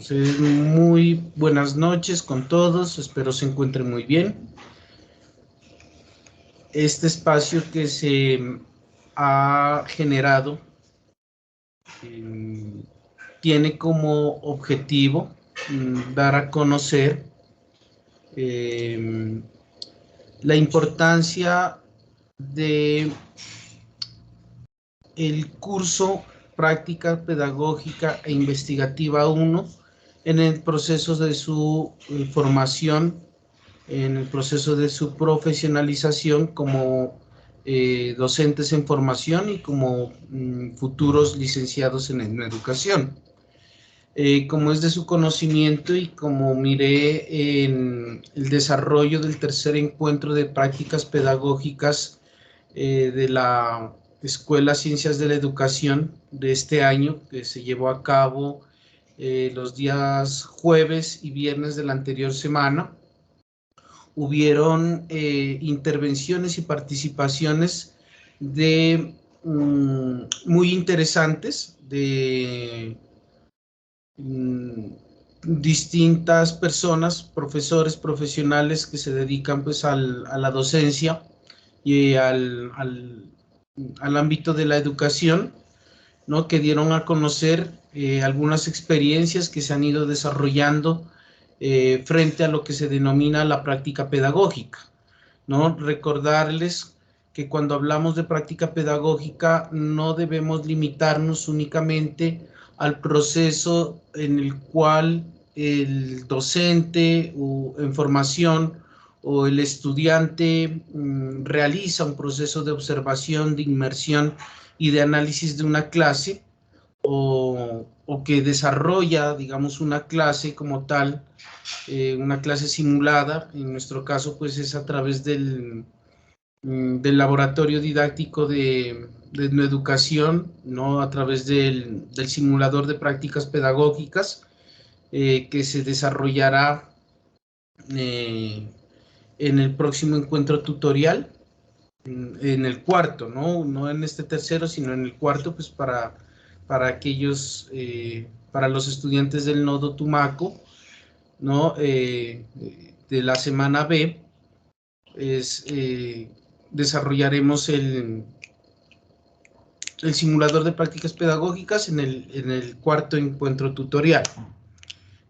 Entonces, muy buenas noches con todos, espero se encuentren muy bien. Este espacio que se ha generado tiene como objetivo dar a conocer la importancia de el curso Práctica Pedagógica e Investigativa 1 en el proceso de su formación, en el proceso de su profesionalización como docentes en formación y como futuros licenciados en educación. Como es de su conocimiento y como miré en el desarrollo del tercer encuentro de prácticas pedagógicas de la Escuela Ciencias de la Educación de este año, que se llevó a cabo los días jueves y viernes de la anterior semana, hubieron intervenciones y participaciones de muy interesantes de distintas personas, profesores, profesionales que se dedican pues a la docencia y al ámbito de la educación, ¿no? Que dieron a conocer algunas experiencias que se han ido desarrollando frente a lo que se denomina la práctica pedagógica, ¿no? Recordarles que cuando hablamos de práctica pedagógica no debemos limitarnos únicamente al proceso en el cual el docente o en formación o el estudiante realiza un proceso de observación, de inmersión y de análisis de una clase, o que desarrolla, digamos, una clase como tal, una clase simulada. En nuestro caso, pues es a través del laboratorio didáctico de educación, ¿no? A través del simulador de prácticas pedagógicas que se desarrollará en el próximo encuentro tutorial, en el cuarto, ¿no? No en este tercero, sino en el cuarto, pues para aquellos, para los estudiantes del nodo Tumaco, ¿no? De la semana B, desarrollaremos el simulador de prácticas pedagógicas en el cuarto encuentro tutorial,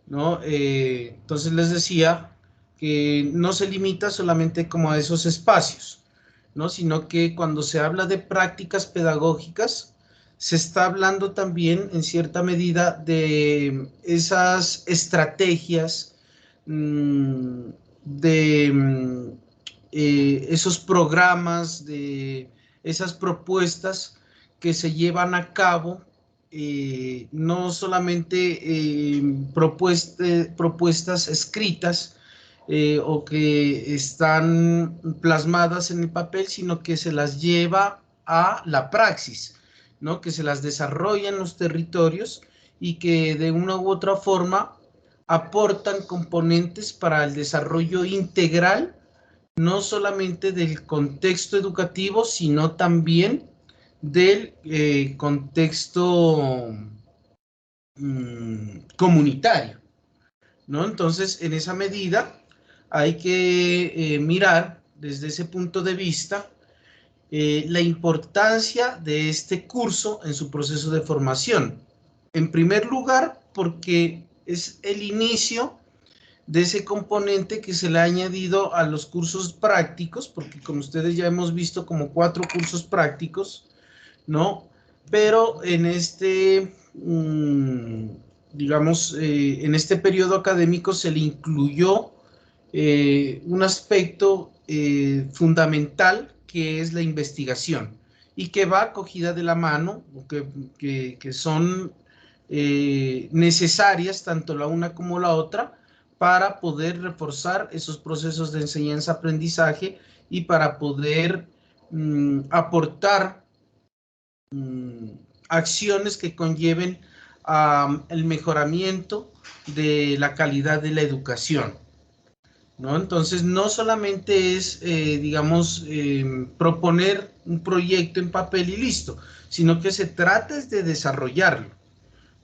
¿no? Entonces les decía que no se limita solamente como a esos espacios, ¿no? Sino que cuando se habla de prácticas pedagógicas, se está hablando también en cierta medida de esas estrategias, de esos programas, de esas propuestas que se llevan a cabo, no solamente propuestas escritas o que están plasmadas en el papel, sino que se las lleva a la praxis, ¿no? Que se las desarrolla en los territorios y que de una u otra forma aportan componentes para el desarrollo integral, no solamente del contexto educativo, sino también del contexto comunitario, ¿no? Entonces, en esa medida, hay que mirar desde ese punto de vista la importancia de este curso en su proceso de formación. En primer lugar, porque es el inicio de ese componente que se le ha añadido a los cursos prácticos, porque como ustedes ya hemos visto como 4 cursos prácticos, ¿no? Pero en este, digamos, en este periodo académico se le incluyó un aspecto fundamental, que es la investigación, y que va acogida de la mano, que son necesarias tanto la una como la otra para poder reforzar esos procesos de enseñanza-aprendizaje y para poder aportar acciones que conlleven el mejoramiento de la calidad de la educación, ¿no? Entonces, no solamente es, digamos, proponer un proyecto en papel y listo, sino que se trata de desarrollarlo,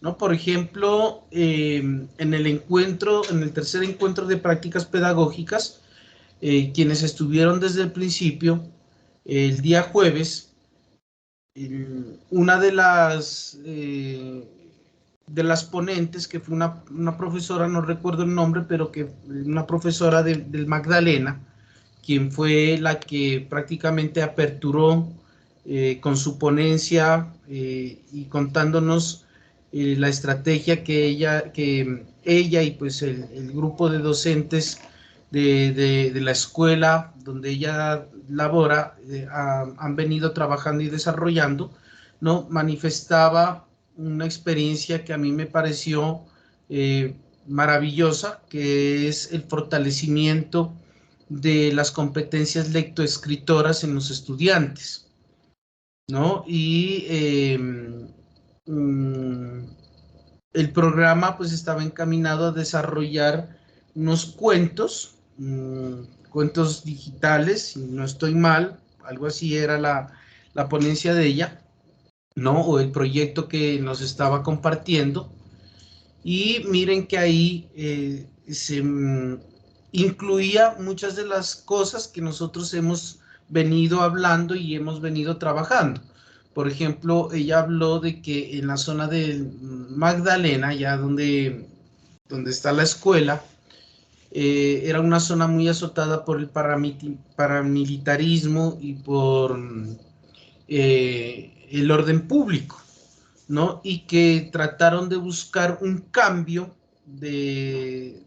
¿no? Por ejemplo, en el tercer encuentro de prácticas pedagógicas, quienes estuvieron desde el principio, el día jueves, una de las ponentes, que fue una profesora, no recuerdo el nombre, pero que una profesora del Magdalena, quien fue la que prácticamente aperturó con su ponencia y contándonos la estrategia que ella y pues el grupo de docentes de la escuela donde ella labora han venido trabajando y desarrollando, ¿no? Manifestaba una experiencia que a mí me pareció maravillosa, que es el fortalecimiento de las competencias lectoescritoras en los estudiantes, ¿no? El programa pues estaba encaminado a desarrollar unos cuentos, cuentos digitales, si no estoy mal, algo así era la ponencia de ella, ¿no? O el proyecto que nos estaba compartiendo. Y miren que ahí se incluía muchas de las cosas que nosotros hemos venido hablando y hemos venido trabajando. Por ejemplo, ella habló de que en la zona de Magdalena, ya donde está la escuela, era una zona muy azotada por el paramilitarismo y por el orden público, ¿no? Y que trataron de buscar un cambio de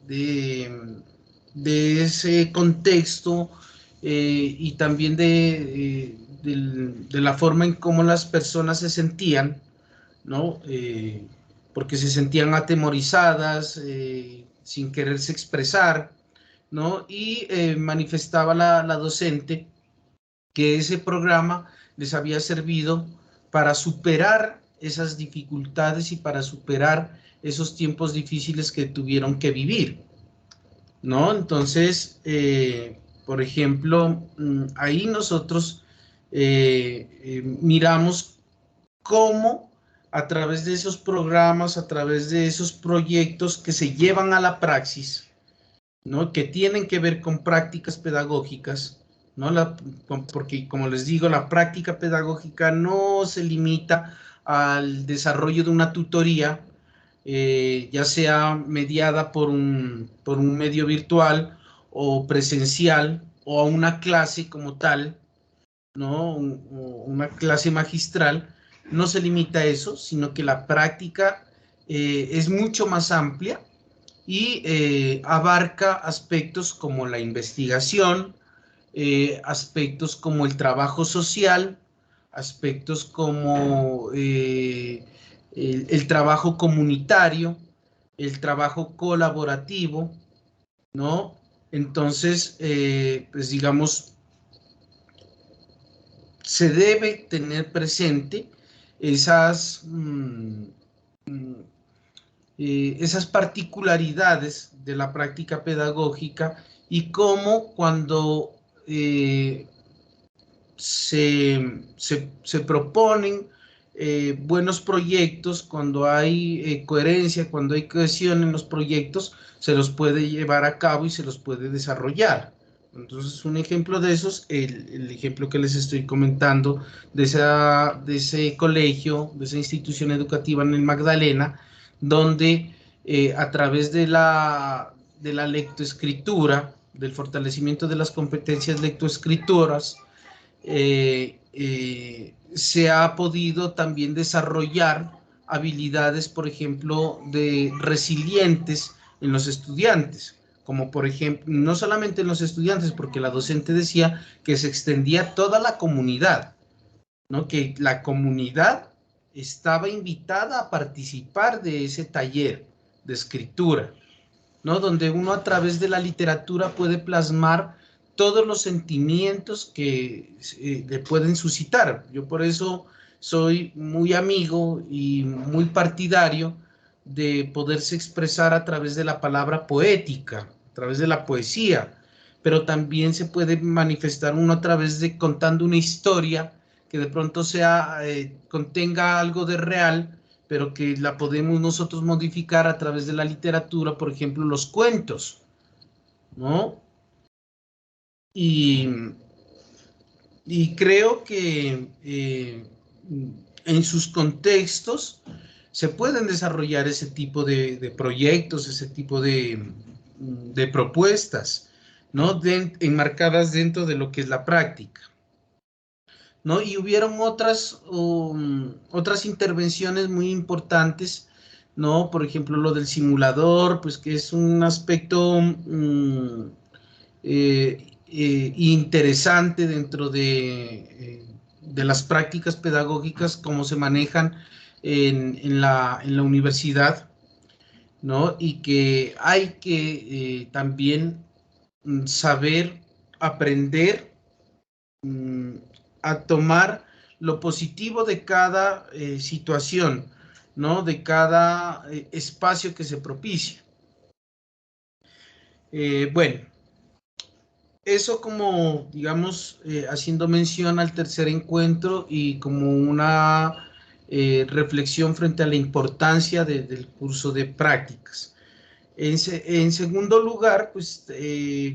ese contexto y también de la forma en cómo las personas se sentían, ¿no? Porque se sentían atemorizadas, sin quererse expresar, ¿no? Y manifestaba la docente que ese programa les había servido para superar esas dificultades y para superar esos tiempos difíciles que tuvieron que vivir, ¿no? Entonces, por ejemplo, ahí nosotros miramos cómo a través de esos programas, a través de esos proyectos que se llevan a la praxis, ¿no? Que tienen que ver con prácticas pedagógicas, ¿no? Porque, como les digo, la práctica pedagógica no se limita al desarrollo de una tutoría, ya sea mediada por un medio virtual o presencial o a una clase como tal, ¿no? Una clase magistral, no se limita a eso, sino que la práctica es mucho más amplia y abarca aspectos como la investigación, aspectos como el trabajo social, aspectos como el trabajo comunitario, el trabajo colaborativo, ¿no? Entonces, pues digamos, se debe tener presente esas, esas particularidades de la práctica pedagógica y cómo cuando se proponen buenos proyectos, cuando hay coherencia, cuando hay cohesión en los proyectos, se los puede llevar a cabo y se los puede desarrollar. Entonces, un ejemplo de esos, el ejemplo que les estoy comentando de ese colegio, de esa institución educativa en el Magdalena, donde a través de la lectoescritura, del fortalecimiento de las competencias lectoescritoras, se ha podido también desarrollar habilidades, por ejemplo, de resilientes en los estudiantes, como por ejemplo, no solamente en los estudiantes, porque la docente decía que se extendía a toda la comunidad, ¿no? Que la comunidad estaba invitada a participar de ese taller de escritura, ¿no? Donde uno a través de la literatura puede plasmar todos los sentimientos que le pueden suscitar. Yo por eso soy muy amigo y muy partidario de poderse expresar a través de la palabra poética, a través de la poesía, pero también se puede manifestar uno a través de contando una historia que de pronto contenga algo de real, pero que la podemos nosotros modificar a través de la literatura, por ejemplo, los cuentos, ¿no? Y creo que en sus contextos se pueden desarrollar ese tipo de proyectos, ese tipo de propuestas, ¿no? Enmarcadas dentro de lo que es la práctica, ¿no? Y hubieron otras intervenciones muy importantes, ¿no? Por ejemplo, lo del simulador, pues que es un aspecto interesante dentro de las prácticas pedagógicas, cómo se manejan en la universidad, ¿no? Y que hay que también saber aprender a tomar lo positivo de cada situación, ¿no? De cada espacio que se propicia. Bueno, eso como, digamos, haciendo mención al tercer encuentro y como una reflexión frente a la importancia del curso de prácticas. En segundo lugar, pues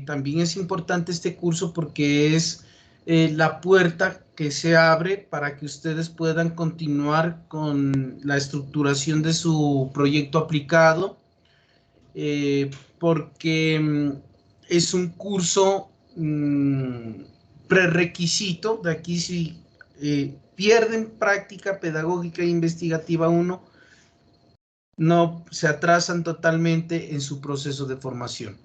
también es importante este curso porque es la puerta que se abre para que ustedes puedan continuar con la estructuración de su proyecto aplicado, porque es un curso prerequisito. De aquí, si pierden práctica pedagógica e investigativa 1, no se atrasan totalmente en su proceso de formación,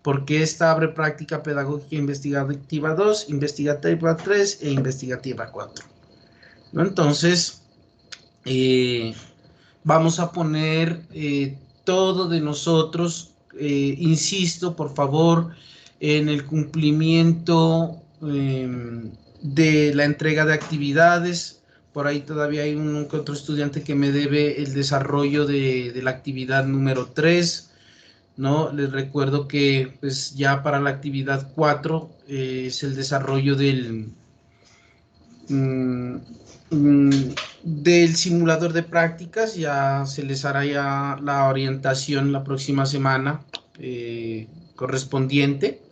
porque esta abre práctica pedagógica investigativa 2, investigativa 3 e investigativa 4, ¿no? Entonces, vamos a poner todo de nosotros, insisto, por favor, en el cumplimiento de la entrega de actividades. Por ahí todavía hay un otro estudiante que me debe el desarrollo de la actividad número 3, ¿no? Les recuerdo que pues ya para la actividad 4 es el desarrollo del simulador de prácticas. Ya se les hará ya la orientación la próxima semana correspondiente,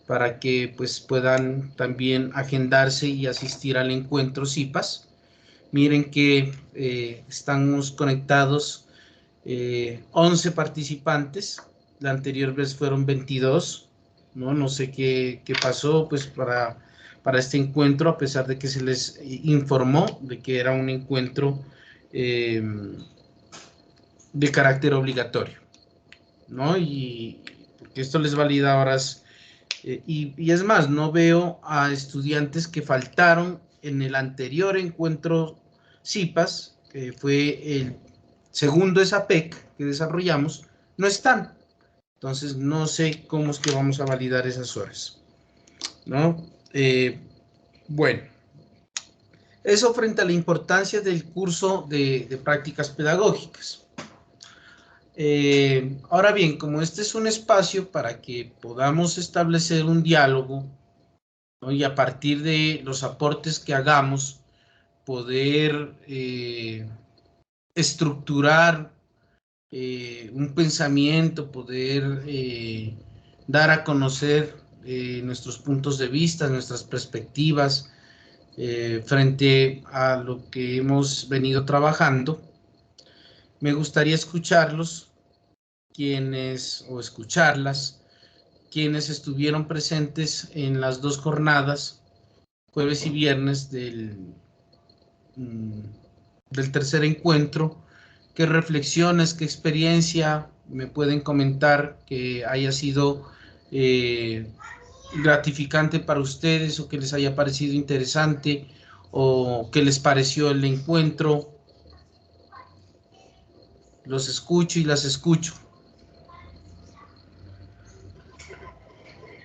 para que pues puedan también agendarse y asistir al encuentro CIPAS. Miren que estamos conectados 11 participantes. La anterior vez fueron 22, ¿no? No sé qué pasó pues para este encuentro, a pesar de que se les informó de que era un encuentro de carácter obligatorio, ¿no? Y porque esto les valida horas. Y es más, no veo a estudiantes que faltaron en el anterior encuentro CIPAS, que fue el segundo ESAPEC que desarrollamos, no están. Entonces, no sé cómo es que vamos a validar esas horas, ¿no? Bueno, eso frente a la importancia del curso de prácticas pedagógicas. Ahora bien, como este es un espacio para que podamos establecer un diálogo, ¿no? Y a partir de los aportes que hagamos, poder estructurar un pensamiento, poder dar a conocer nuestros puntos de vista, nuestras perspectivas frente a lo que hemos venido trabajando. Me gustaría escucharlos, o escucharlas, quienes estuvieron presentes en las dos jornadas, jueves y viernes del tercer encuentro. ¿Qué reflexiones, qué experiencia me pueden comentar que haya sido gratificante para ustedes, o que les haya parecido interesante, o qué les pareció el encuentro? Los escucho y las escucho.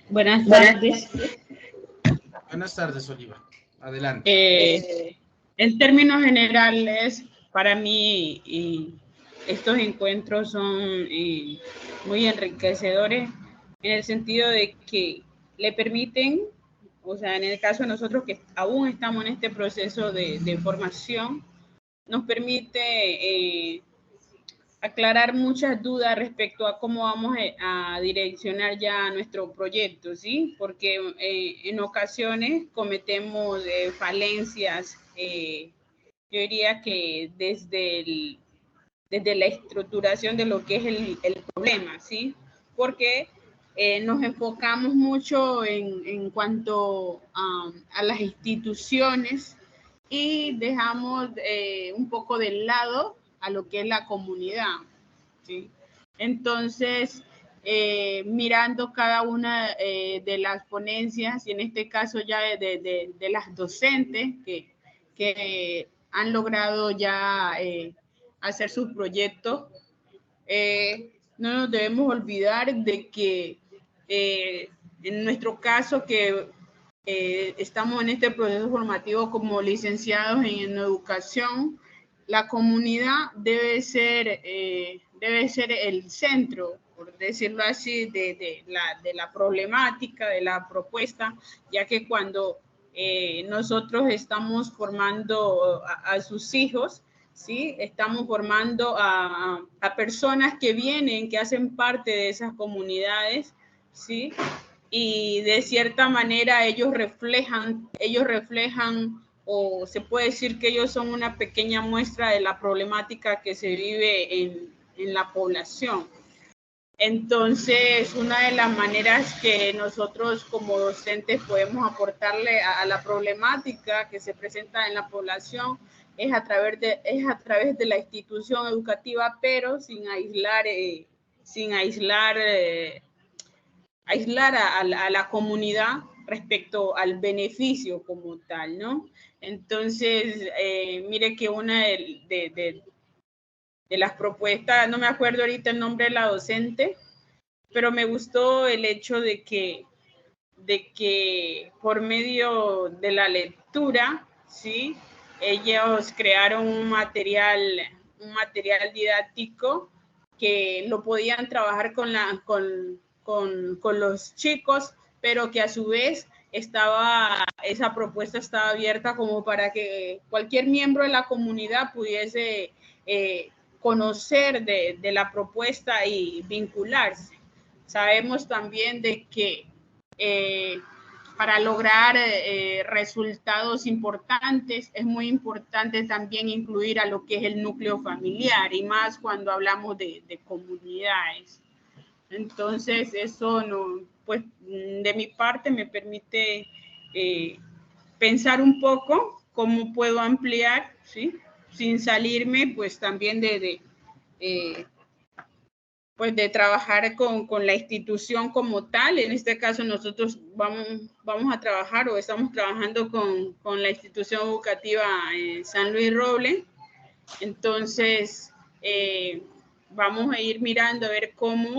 Buenas tardes. Buenas tardes, Oliva. Adelante. En términos generales, para mí estos encuentros son muy enriquecedores, en el sentido de que le permiten, o sea, en el caso de nosotros que aún estamos en este proceso de formación, nos permite aclarar muchas dudas respecto a cómo vamos a direccionar ya nuestro proyecto, ¿sí? Porque en ocasiones cometemos falencias, yo diría que desde la estructuración de lo que es el problema, ¿sí? Porque nos enfocamos mucho en cuanto a las instituciones y dejamos un poco de lado a lo que es la comunidad, ¿sí? Entonces, mirando cada una de las ponencias, y en este caso ya de las docentes que han logrado ya hacer sus proyectos, no nos debemos olvidar de que en nuestro caso que estamos en este proceso formativo como licenciados en educación, la comunidad debe ser el centro, por decirlo así, de la problemática, de la propuesta, ya que cuando nosotros estamos formando a sus hijos, ¿sí? Estamos formando a personas que vienen, que hacen parte de esas comunidades, ¿sí? Y de cierta manera ellos reflejan, o se puede decir que ellos son una pequeña muestra de la problemática que se vive en la población. Entonces, una de las maneras que nosotros como docentes podemos aportarle a la problemática que se presenta en la población es a través de la institución educativa, pero sin aislar a la comunidad respecto al beneficio como tal, ¿no? Entonces, mire que una de las propuestas, no me acuerdo ahorita el nombre de la docente, pero me gustó el hecho de que por medio de la lectura, ¿sí? Ellos crearon un material didáctico que lo podían trabajar con los chicos, pero que a su vez esa propuesta estaba abierta como para que cualquier miembro de la comunidad pudiese conocer de la propuesta y vincularse. Sabemos también de que para lograr resultados importantes es muy importante también incluir a lo que es el núcleo familiar y más cuando hablamos de comunidades. Entonces eso no, pues de mi parte me permite pensar un poco cómo puedo ampliar, ¿sí? Sin salirme pues también pues de trabajar con la institución como tal. En este caso nosotros vamos a trabajar o estamos trabajando con la institución educativa San Luis Roble. Entonces, vamos a ir mirando a ver cómo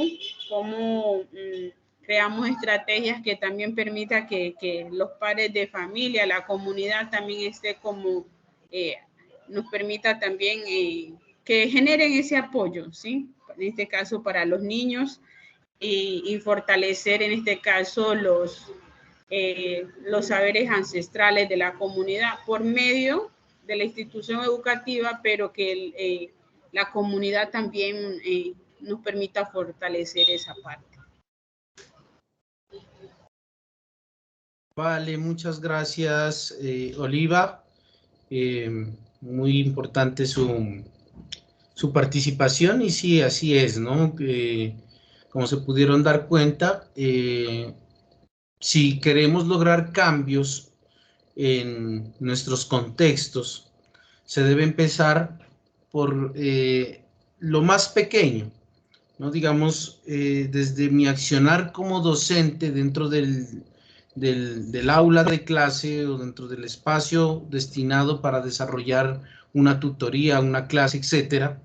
creamos estrategias que también permita que los padres de familia, la comunidad también esté como, nos permita también que generen ese apoyo, ¿sí? En este caso para los niños y fortalecer en este caso los saberes ancestrales de la comunidad por medio de la institución educativa, pero que la comunidad también nos permita fortalecer esa parte. Vale, muchas gracias, Oliva. Muy importante su participación y sí, así es, ¿no? Como se pudieron dar cuenta, si queremos lograr cambios en nuestros contextos, se debe empezar por lo más pequeño, ¿no? Digamos, desde mi accionar como docente dentro del aula de clase o dentro del espacio destinado para desarrollar una tutoría, una clase, etcétera,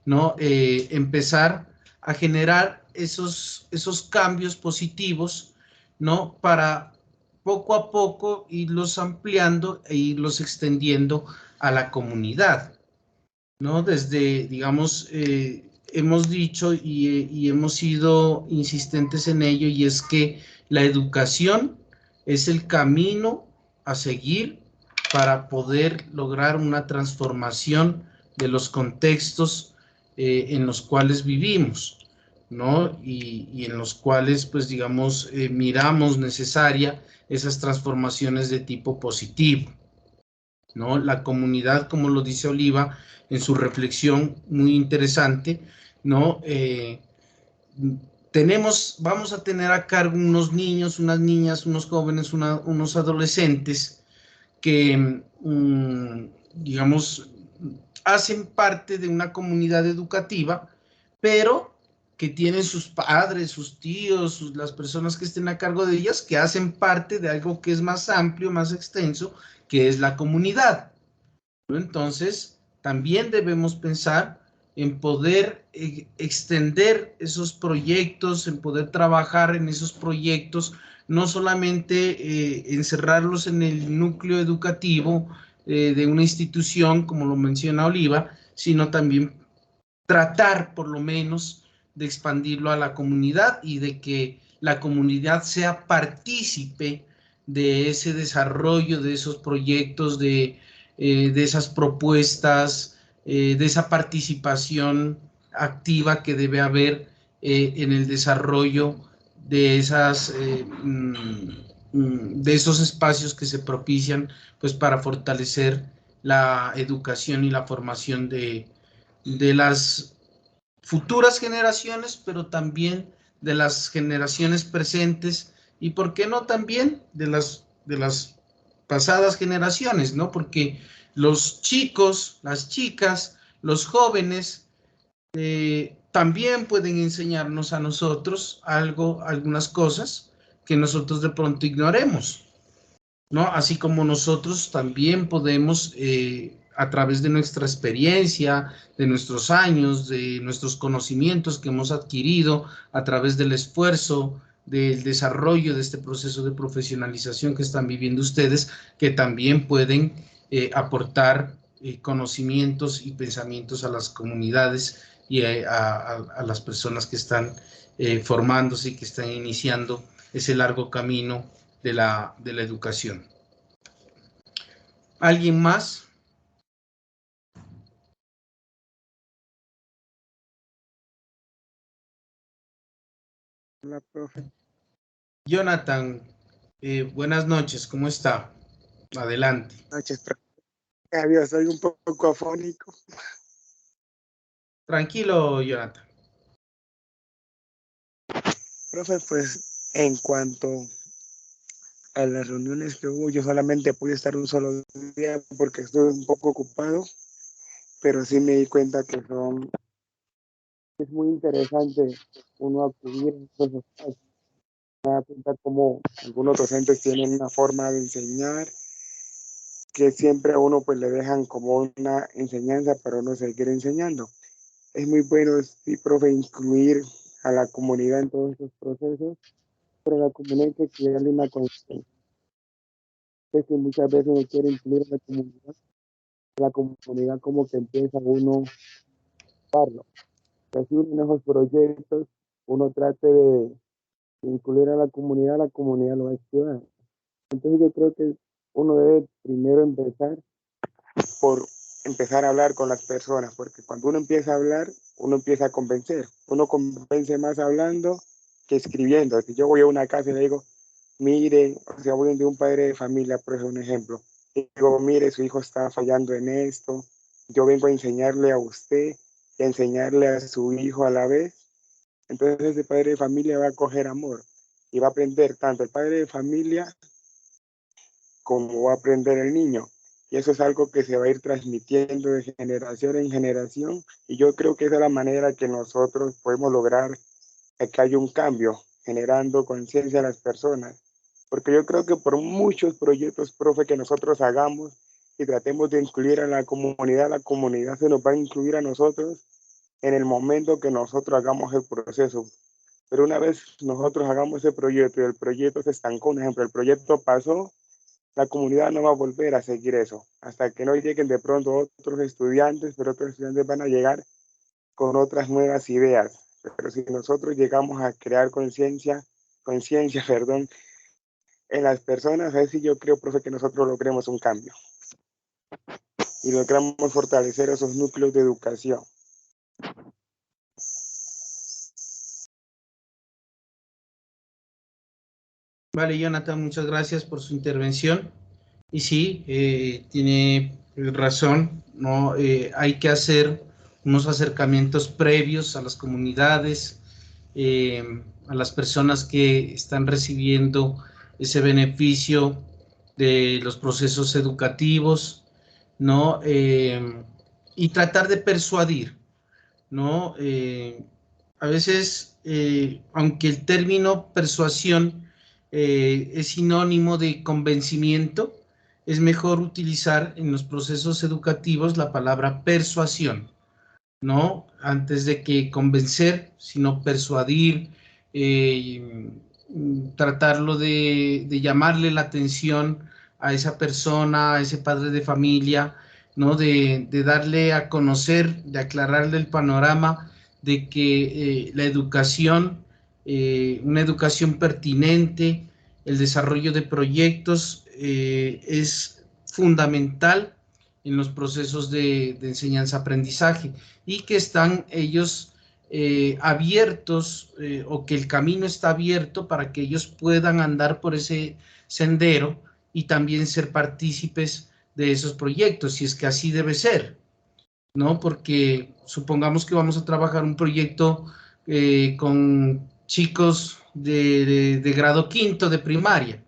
¿no? Empezar a generar esos cambios positivos, ¿no? Para poco a poco irlos ampliando e irlos extendiendo a la comunidad, ¿no? Desde, digamos, hemos dicho y hemos sido insistentes en ello, y es que la educación es el camino a seguir para poder lograr una transformación de los contextos en los cuales vivimos, ¿no? Y en los cuales, pues, digamos, miramos necesaria esas transformaciones de tipo positivo, ¿no? La comunidad, como lo dice Oliva en su reflexión muy interesante, ¿no? Vamos a tener a cargo unos niños, unas niñas, unos jóvenes, unos adolescentes que, digamos, hacen parte de una comunidad educativa, pero que tienen sus padres, sus tíos, las personas que estén a cargo de ellas, que hacen parte de algo que es más amplio, más extenso, que es la comunidad, ¿no? Entonces, también debemos pensar en poder extender esos proyectos, en poder trabajar en esos proyectos, no solamente encerrarlos en el núcleo educativo de una institución, como lo menciona Oliva, sino también tratar por lo menos de expandirlo a la comunidad y de que la comunidad sea partícipe de ese desarrollo, de esos proyectos, de esas propuestas, de esa participación activa que debe haber en el desarrollo de de esos espacios que se propician pues para fortalecer la educación y la formación de las futuras generaciones, pero también de las generaciones presentes y, ¿por qué no también de las pasadas generaciones, ¿no? Porque los chicos, las chicas, los jóvenes también pueden enseñarnos a nosotros algo, algunas cosas que nosotros de pronto ignoremos, ¿no? Así como nosotros también podemos, a través de nuestra experiencia, de nuestros años, de nuestros conocimientos que hemos adquirido, a través del esfuerzo, del desarrollo de este proceso de profesionalización que están viviendo ustedes, que también pueden aportar conocimientos y pensamientos a las comunidades y a las personas que están formándose y que están iniciando ese largo camino de la educación. ¿Alguien más? Hola, profe. Jonathan, buenas noches, ¿cómo está? Adelante. Buenas noches, profe. Adiós, soy un poco afónico. Tranquilo, Jonathan. Profe, pues en cuanto a las reuniones que hubo, yo solamente pude estar un solo día porque estuve un poco ocupado, pero sí me di cuenta que es muy interesante uno acudir a esos espacios. Me da cuenta cómo algunos docentes tienen una forma de enseñar que siempre a uno pues le dejan como una enseñanza para uno seguir enseñando. Es muy bueno, sí, profe, incluir a la comunidad en todos estos procesos, pero la comunidad hay que crearle una conciencia. Es que muchas veces uno quiere incluir a la comunidad como que empieza uno a darlo. Que así uno en esos proyectos, uno trate de incluir a la comunidad lo va a estudiar. Entonces yo creo que uno debe primero empezar por empezar a hablar con las personas, porque cuando uno empieza a hablar, uno empieza a convencer. Uno convence más hablando que escribiendo. Si yo voy a una casa y le digo, mire, o sea, voy de un padre de familia, por ejemplo, un ejemplo, y digo, mire, su hijo está fallando en esto, yo vengo a enseñarle a usted y a enseñarle a su hijo a la vez, entonces ese padre de familia va a coger amor y va a aprender tanto el padre de familia como va a aprender el niño. Y eso es algo que se va a ir transmitiendo de generación en generación. Y yo creo que esa es la manera que nosotros podemos lograr que haya un cambio, generando conciencia a las personas. Porque yo creo que por muchos proyectos, profe, que nosotros hagamos y tratemos de incluir a la comunidad se nos va a incluir a nosotros en el momento que nosotros hagamos el proceso. Pero una vez nosotros hagamos ese proyecto y el proyecto se estancó, un ejemplo, el proyecto pasó, la comunidad no va a volver a seguir eso, hasta que no lleguen de pronto otros estudiantes, pero otros estudiantes van a llegar con otras nuevas ideas. Pero si nosotros llegamos a crear conciencia, perdón, en las personas, así yo creo, profe, que nosotros logremos un cambio. y logramos fortalecer esos núcleos de educación. Vale, Jonathan, muchas gracias por su intervención. Y sí, tiene razón, ¿no? Hay que hacer unos acercamientos previos a las comunidades, a las personas que están recibiendo ese beneficio de los procesos educativos, ¿no? Y tratar de persuadir, ¿no? A veces, aunque el término persuasión es sinónimo de convencimiento, es mejor utilizar en los procesos educativos la palabra persuasión, ¿no? Antes de que convencer, sino persuadir, tratarlo de llamarle la atención a esa persona, a ese padre de familia, ¿no? De darle a conocer, de aclararle el panorama de que la educación, una educación pertinente, el desarrollo de proyectos es fundamental en los procesos de enseñanza-aprendizaje y que están ellos abiertos o que el camino está abierto para que ellos puedan andar por ese sendero y también ser partícipes de esos proyectos, si es que así debe ser, ¿no? Porque supongamos que vamos a trabajar un proyecto con chicos de grado quinto de primaria.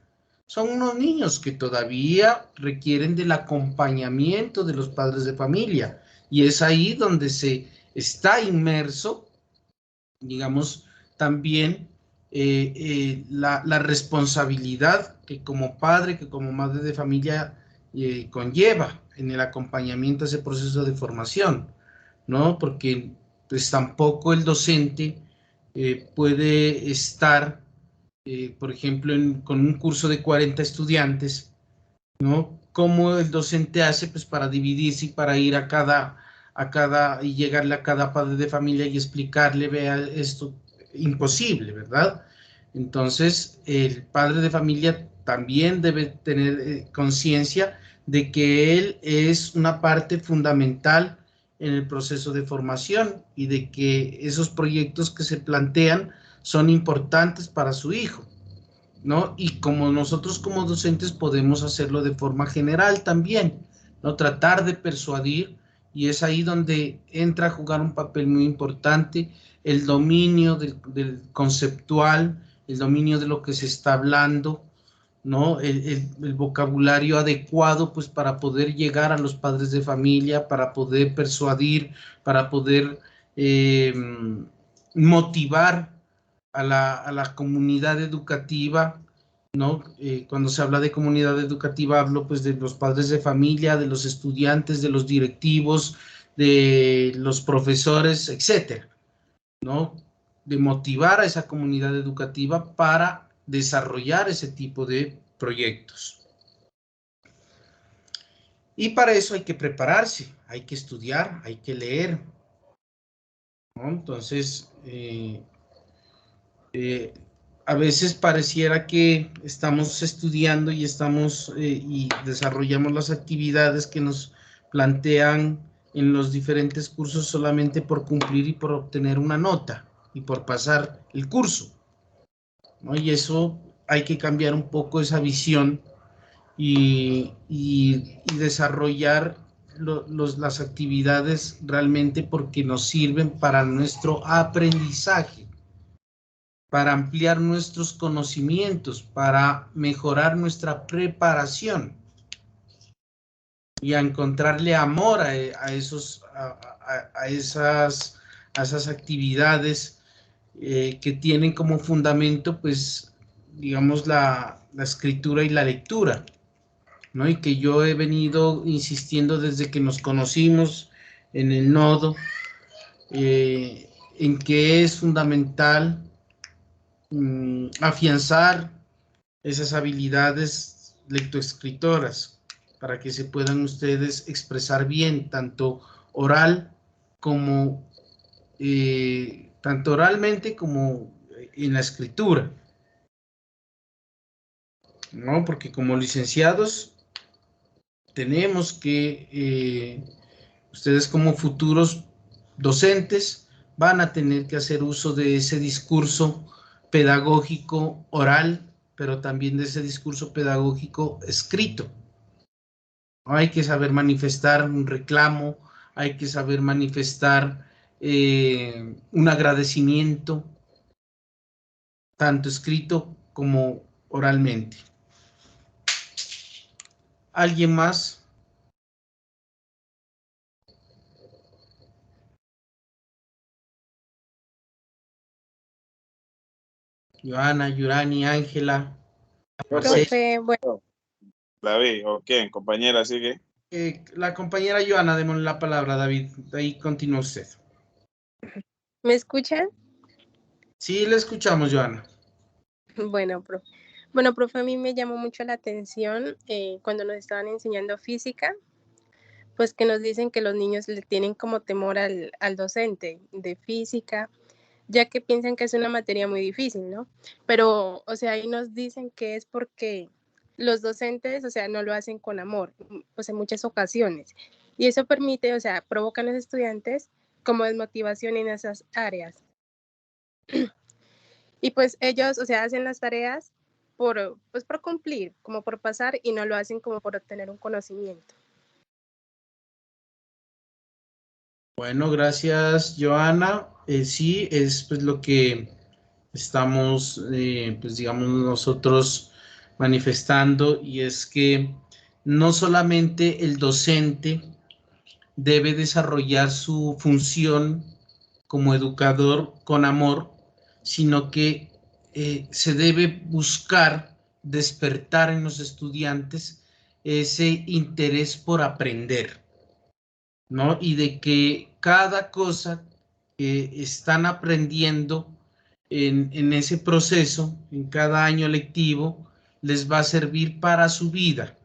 Son unos niños que todavía requieren del acompañamiento de los padres de familia y es ahí donde se está inmerso, digamos, también la responsabilidad que como padre, que como madre de familia conlleva en el acompañamiento a ese proceso de formación, ¿no? Porque pues tampoco el docente puede estar, por ejemplo, con un curso de 40 estudiantes, ¿no? ¿Cómo el docente hace pues para dividirse y para ir a cada y llegarle a cada padre de familia y explicarle, vea esto? Imposible, ¿verdad? Entonces, el padre de familia también debe tener conciencia de que él es una parte fundamental en el proceso de formación y de que esos proyectos que se plantean son importantes para su hijo, ¿no? Y como nosotros como docentes podemos hacerlo de forma general también, ¿no? Tratar de persuadir, y es ahí donde entra a jugar un papel muy importante el dominio del conceptual, el dominio de lo que se está hablando, ¿no? El vocabulario adecuado pues para poder llegar a los padres de familia, para poder persuadir, para poder motivar a la comunidad educativa, ¿no? Cuando se habla de comunidad educativa hablo pues de los padres de familia, de los estudiantes, de los directivos, de los profesores, etcétera, ¿no? De motivar a esa comunidad educativa para desarrollar ese tipo de proyectos. Y para eso hay que prepararse, hay que estudiar, hay que leer, ¿no? Entonces, a veces pareciera que estamos estudiando y estamos y desarrollamos las actividades que nos plantean en los diferentes cursos solamente por cumplir y por obtener una nota y por pasar el curso, ¿no? Y eso hay que cambiar un poco esa visión y desarrollar las actividades realmente porque nos sirven para nuestro aprendizaje, para ampliar nuestros conocimientos, para mejorar nuestra preparación y a encontrarle amor a esas actividades que tienen como fundamento, pues, digamos, la escritura y la lectura, ¿no? Y que yo he venido insistiendo desde que nos conocimos en el nodo, en que es fundamental afianzar esas habilidades lectoescritoras para que se puedan ustedes expresar bien, tanto oral como tanto oralmente como en la escritura, ¿no? Porque como licenciados tenemos que, ustedes como futuros docentes van a tener que hacer uso de ese discurso pedagógico oral, pero también de ese discurso pedagógico escrito. Hay que saber manifestar un reclamo, hay que saber manifestar un agradecimiento, tanto escrito como oralmente. ¿Alguien más? Joana, Yurani, Ángela, Marcela. Profe, bueno. David, ¿o quién? Compañera, sigue. La compañera Joana, démosle la palabra, David. De ahí continúa usted. ¿Me escuchan? Sí, le escuchamos, Joana. Bueno, profe, a mí me llamó mucho la atención cuando nos estaban enseñando física, pues que nos dicen que los niños le tienen como temor al docente de física, ya que piensan que es una materia muy difícil, ¿no? Pero, o sea, ahí nos dicen que es porque los docentes, o sea, no lo hacen con amor, pues en muchas ocasiones. Y eso permite, o sea, provoca a los estudiantes como desmotivación en esas áreas. Y pues ellos, o sea, hacen las tareas pues por cumplir, como por pasar, y no lo hacen como por obtener un conocimiento. Bueno, gracias, Joana. Sí, es pues lo que estamos, pues digamos, nosotros manifestando, y es que no solamente el docente debe desarrollar su función como educador con amor, sino que se debe buscar despertar en los estudiantes ese interés por aprender, ¿no? Y de que cada cosa que están aprendiendo en ese proceso, en cada año lectivo, les va a servir para su vida,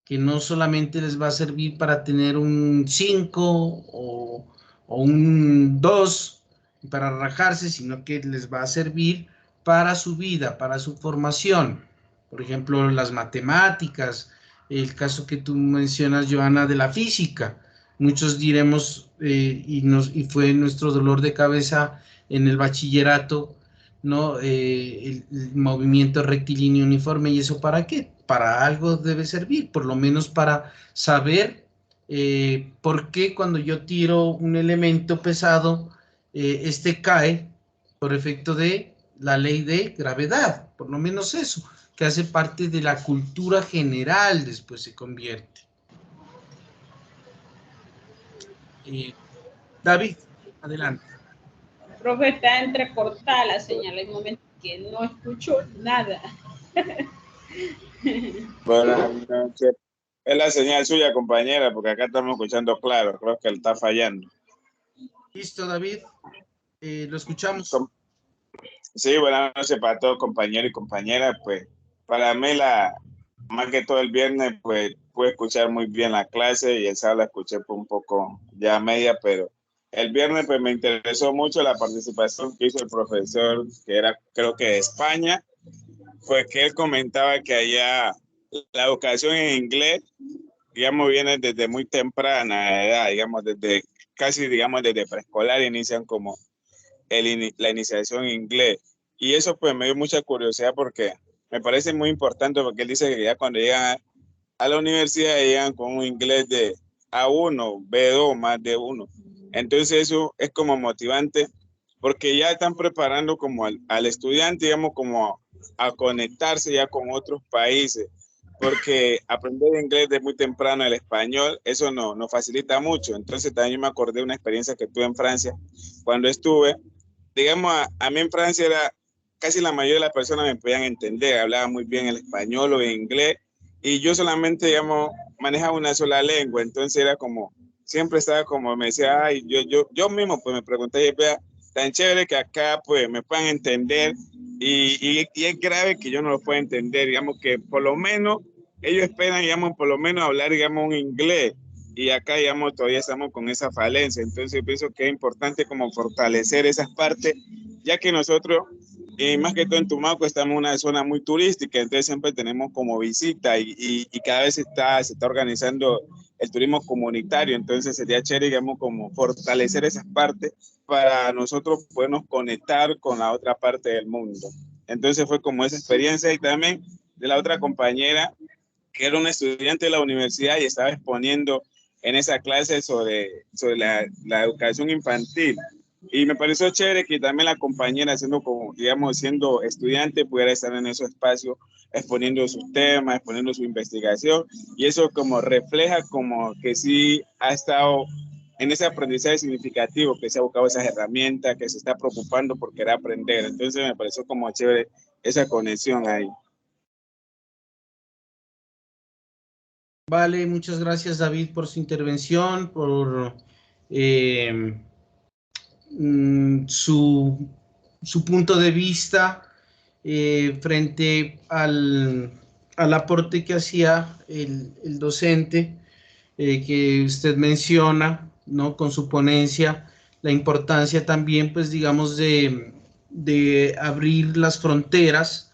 que no solamente les va a servir para tener un 5 o un 2 para rajarse, sino que les va a servir para su vida, para su formación. Por ejemplo, las matemáticas, el caso que tú mencionas, Joana, de la física. Muchos diremos, y fue nuestro dolor de cabeza en el bachillerato, ¿no? El movimiento rectilíneo uniforme, ¿y eso para qué? Para algo debe servir, por lo menos para saber por qué cuando yo tiro un elemento pesado, este cae por efecto de la ley de gravedad, por lo menos eso, que hace parte de la cultura general, después se convierte. David, adelante. Profe, está entrecortada la señal, hay momentos que no escucho nada. Buenas noches. Es la señal suya, compañera, porque acá estamos escuchando claro. Creo que él está fallando. Listo, David. Lo escuchamos. Sí, buenas noches para todos, compañeros y compañeras. Pues para mí, más que todo el viernes, pues pude escuchar muy bien la clase, y el sábado la escuché por un poco ya media, pero el viernes pues me interesó mucho la participación que hizo el profesor, que era creo que de España, pues que él comentaba que allá la educación en inglés, digamos, viene desde muy temprana edad, digamos, desde preescolar inician como la iniciación en inglés. Y eso pues me dio mucha curiosidad porque me parece muy importante, porque él dice que ya cuando llegan a la universidad llegan con un inglés de A1, B2, más de 1. Entonces eso es como motivante, porque ya están preparando como al estudiante, digamos, como a conectarse ya con otros países, porque aprender inglés de muy temprano, el español, eso no facilita mucho. Entonces también me acordé de una experiencia que tuve en Francia cuando estuve. Digamos, a mí en Francia era casi la mayoría de las personas me podían entender, hablaba muy bien el español o el inglés, y yo solamente, digamos, manejaba una sola lengua. Entonces era como, siempre estaba como, me decía, ay, yo mismo pues me pregunté, vea, tan chévere que acá pues me puedan entender, y es grave que yo no lo pueda entender, digamos, que por lo menos ellos esperan, digamos, por lo menos hablar, digamos, un inglés, y acá, digamos, todavía estamos con esa falencia. Entonces yo pienso que es importante como fortalecer esas partes, ya que nosotros y más que todo en Tumaco estamos en una zona muy turística, entonces siempre tenemos como visita y cada vez se está organizando el turismo comunitario, entonces sería chévere, digamos, como fortalecer esas partes para nosotros podernos conectar con la otra parte del mundo. Entonces fue como esa experiencia y también de la otra compañera que era una estudiante de la universidad y estaba exponiendo en esa clase sobre la educación infantil. Y me pareció chévere que también la compañera, siendo como, digamos, siendo estudiante, pudiera estar en ese espacio exponiendo sus temas, exponiendo su investigación. Y eso como refleja como que sí ha estado en ese aprendizaje significativo, que se ha buscado esas herramientas, que se está preocupando por querer aprender. Entonces me pareció como chévere esa conexión ahí. Vale, muchas gracias David por su intervención, por eh, su punto de vista frente al aporte que hacía el docente que usted menciona, ¿no? Con su ponencia, la importancia también, pues digamos, de abrir las fronteras,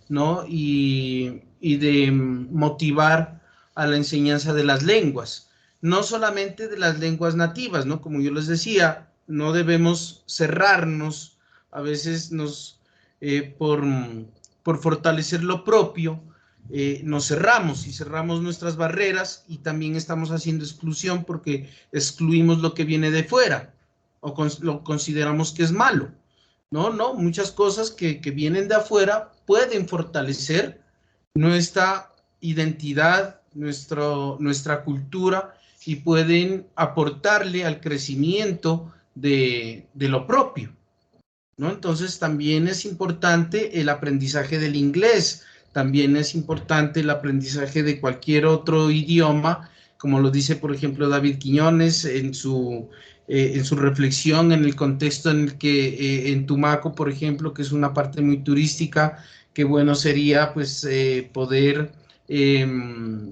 ¿no? Y de motivar a la enseñanza de las lenguas, no solamente de las lenguas nativas, ¿no? Como yo les decía, no debemos cerrarnos, a veces por fortalecer lo propio, nos cerramos y cerramos nuestras barreras y también estamos haciendo exclusión porque excluimos lo que viene de fuera o lo consideramos que es malo. No, no, muchas cosas que vienen de afuera pueden fortalecer nuestra identidad, nuestra cultura y pueden aportarle al crecimiento de lo propio, ¿no? Entonces también es importante el aprendizaje del inglés, también es importante el aprendizaje de cualquier otro idioma, como lo dice, por ejemplo, David Quiñones en su reflexión en el contexto en el que en Tumaco, por ejemplo, que es una parte muy turística, qué bueno sería pues poder eh,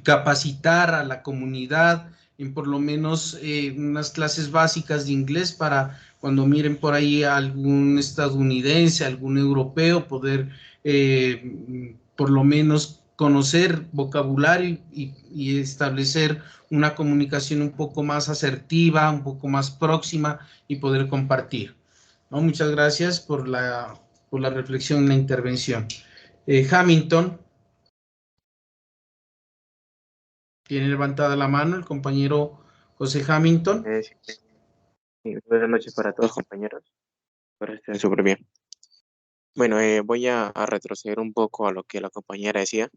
capacitar a la comunidad en por lo menos unas clases básicas de inglés para cuando miren por ahí a algún estadounidense, algún europeo, poder por lo menos conocer vocabulario y establecer una comunicación un poco más asertiva, un poco más próxima y poder compartir, ¿no? Muchas gracias por la reflexión y la intervención. Hamilton, tiene levantada la mano el compañero José Hamilton. Sí, buenas noches para todos, compañeros. Espero estén súper bien. Bueno, voy a retroceder un poco a lo que la compañera decía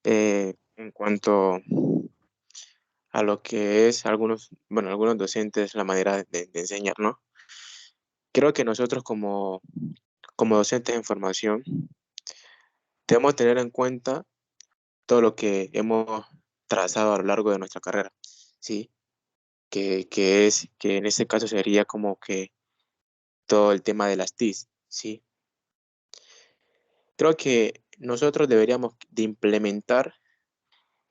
en cuanto a lo que es algunos docentes, la manera de enseñar, ¿no? Creo que nosotros como docentes en formación debemos tener en cuenta todo lo que hemos trazado a lo largo de nuestra carrera, ¿sí? Que en este caso sería como que todo el tema de las TIC, ¿sí? Creo que nosotros deberíamos de implementar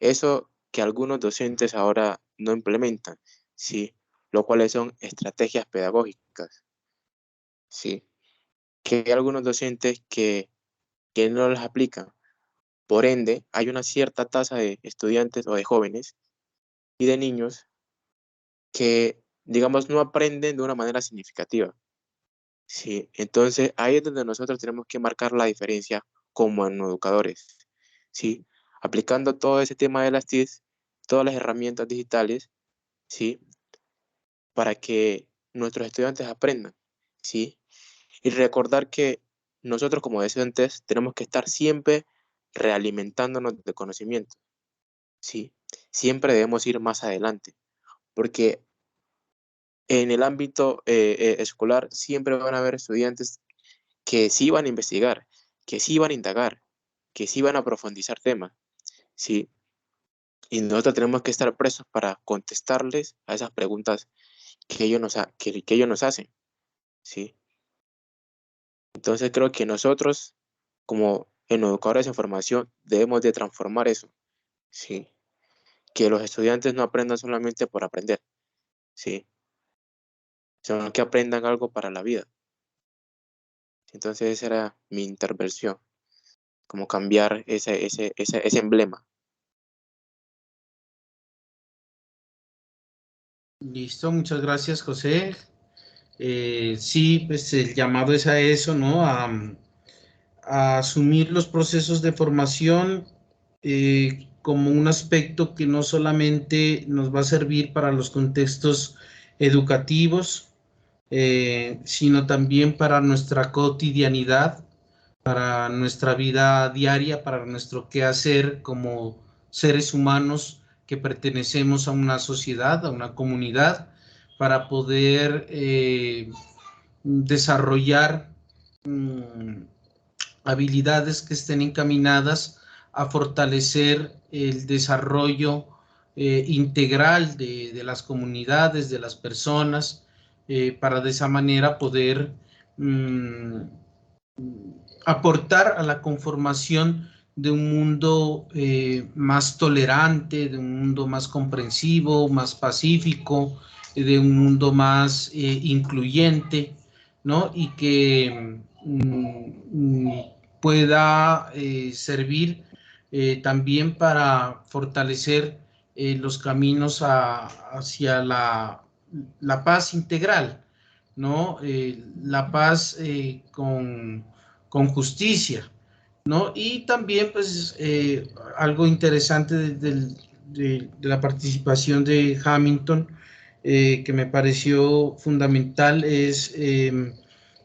eso que algunos docentes ahora no implementan, ¿sí? Lo cuales son estrategias pedagógicas, ¿sí? Que hay algunos docentes que no las aplican. Por ende, hay una cierta tasa de estudiantes o de jóvenes y de niños que, digamos, no aprenden de una manera significativa, ¿sí? Entonces, ahí es donde nosotros tenemos que marcar la diferencia como en educadores, ¿sí? Aplicando todo ese tema de las TIC, todas las herramientas digitales, ¿sí? Para que nuestros estudiantes aprendan, ¿sí? Y recordar que nosotros como docentes tenemos que estar siempre realimentándonos de conocimiento, ¿sí? Siempre debemos ir más adelante, porque en el ámbito escolar siempre van a haber estudiantes que sí van a investigar, que sí van a indagar, que sí van a profundizar temas, ¿sí? Y nosotros tenemos que estar presos para contestarles a esas preguntas que que ellos nos hacen, ¿sí? Entonces creo que nosotros, como en educadores en formación, debemos de transformar eso, ¿sí? Que los estudiantes no aprendan solamente por aprender, ¿sí? Sino que aprendan algo para la vida, Entonces esa era mi intervención, como cambiar ese emblema. Listo, muchas gracias, José. Sí, pues el llamado es a eso, ¿no? A asumir los procesos de formación como un aspecto que no solamente nos va a servir para los contextos educativos, sino también para nuestra cotidianidad, para nuestra vida diaria, para nuestro quehacer como seres humanos que pertenecemos a una sociedad, a una comunidad, para poder desarrollar habilidades que estén encaminadas a fortalecer el desarrollo integral de las comunidades, de las personas, para de esa manera poder aportar a la conformación de un mundo más tolerante, de un mundo más comprensivo, más pacífico, de un mundo más incluyente, ¿no? Y que pueda servir también para fortalecer los caminos hacia la paz integral, ¿no? La paz con justicia, ¿no? Y también, pues, algo interesante de la participación de Hamilton, que me pareció fundamental, es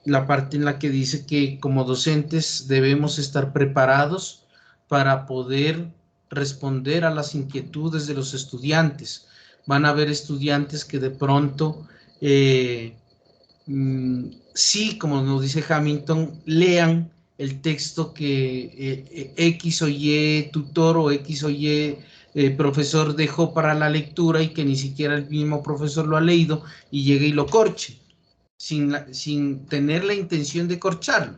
la parte en la que dice que como docentes debemos estar preparados para poder responder a las inquietudes de los estudiantes. Van a haber estudiantes que de pronto sí, como nos dice Hamilton, lean el texto que X o Y tutor o X o Y profesor dejó para la lectura y que ni siquiera el mismo profesor lo ha leído y llegue y lo corche, sin tener la intención de corcharlo,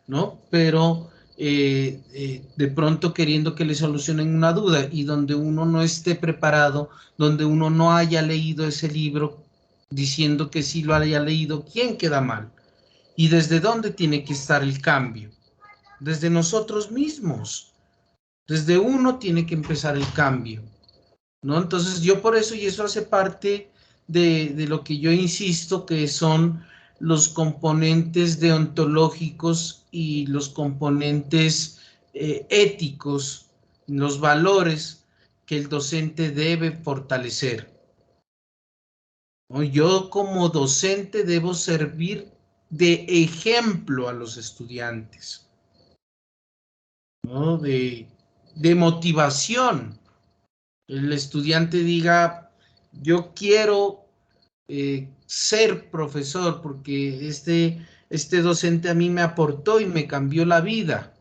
¿no? Pero de pronto queriendo que le solucionen una duda y donde uno no esté preparado, donde uno no haya leído ese libro, diciendo que sí lo haya leído, ¿quién queda mal? ¿Y desde dónde tiene que estar el cambio? Desde nosotros mismos. Desde uno tiene que empezar el cambio, ¿no? Entonces yo por eso, y eso hace parte de lo que yo insisto, que son los componentes deontológicos y los componentes éticos, los valores que el docente debe fortalecer. Yo como docente debo servir de ejemplo a los estudiantes, ¿no? De motivación. El estudiante diga, yo quiero ser profesor porque este docente a mí me aportó y me cambió la vida,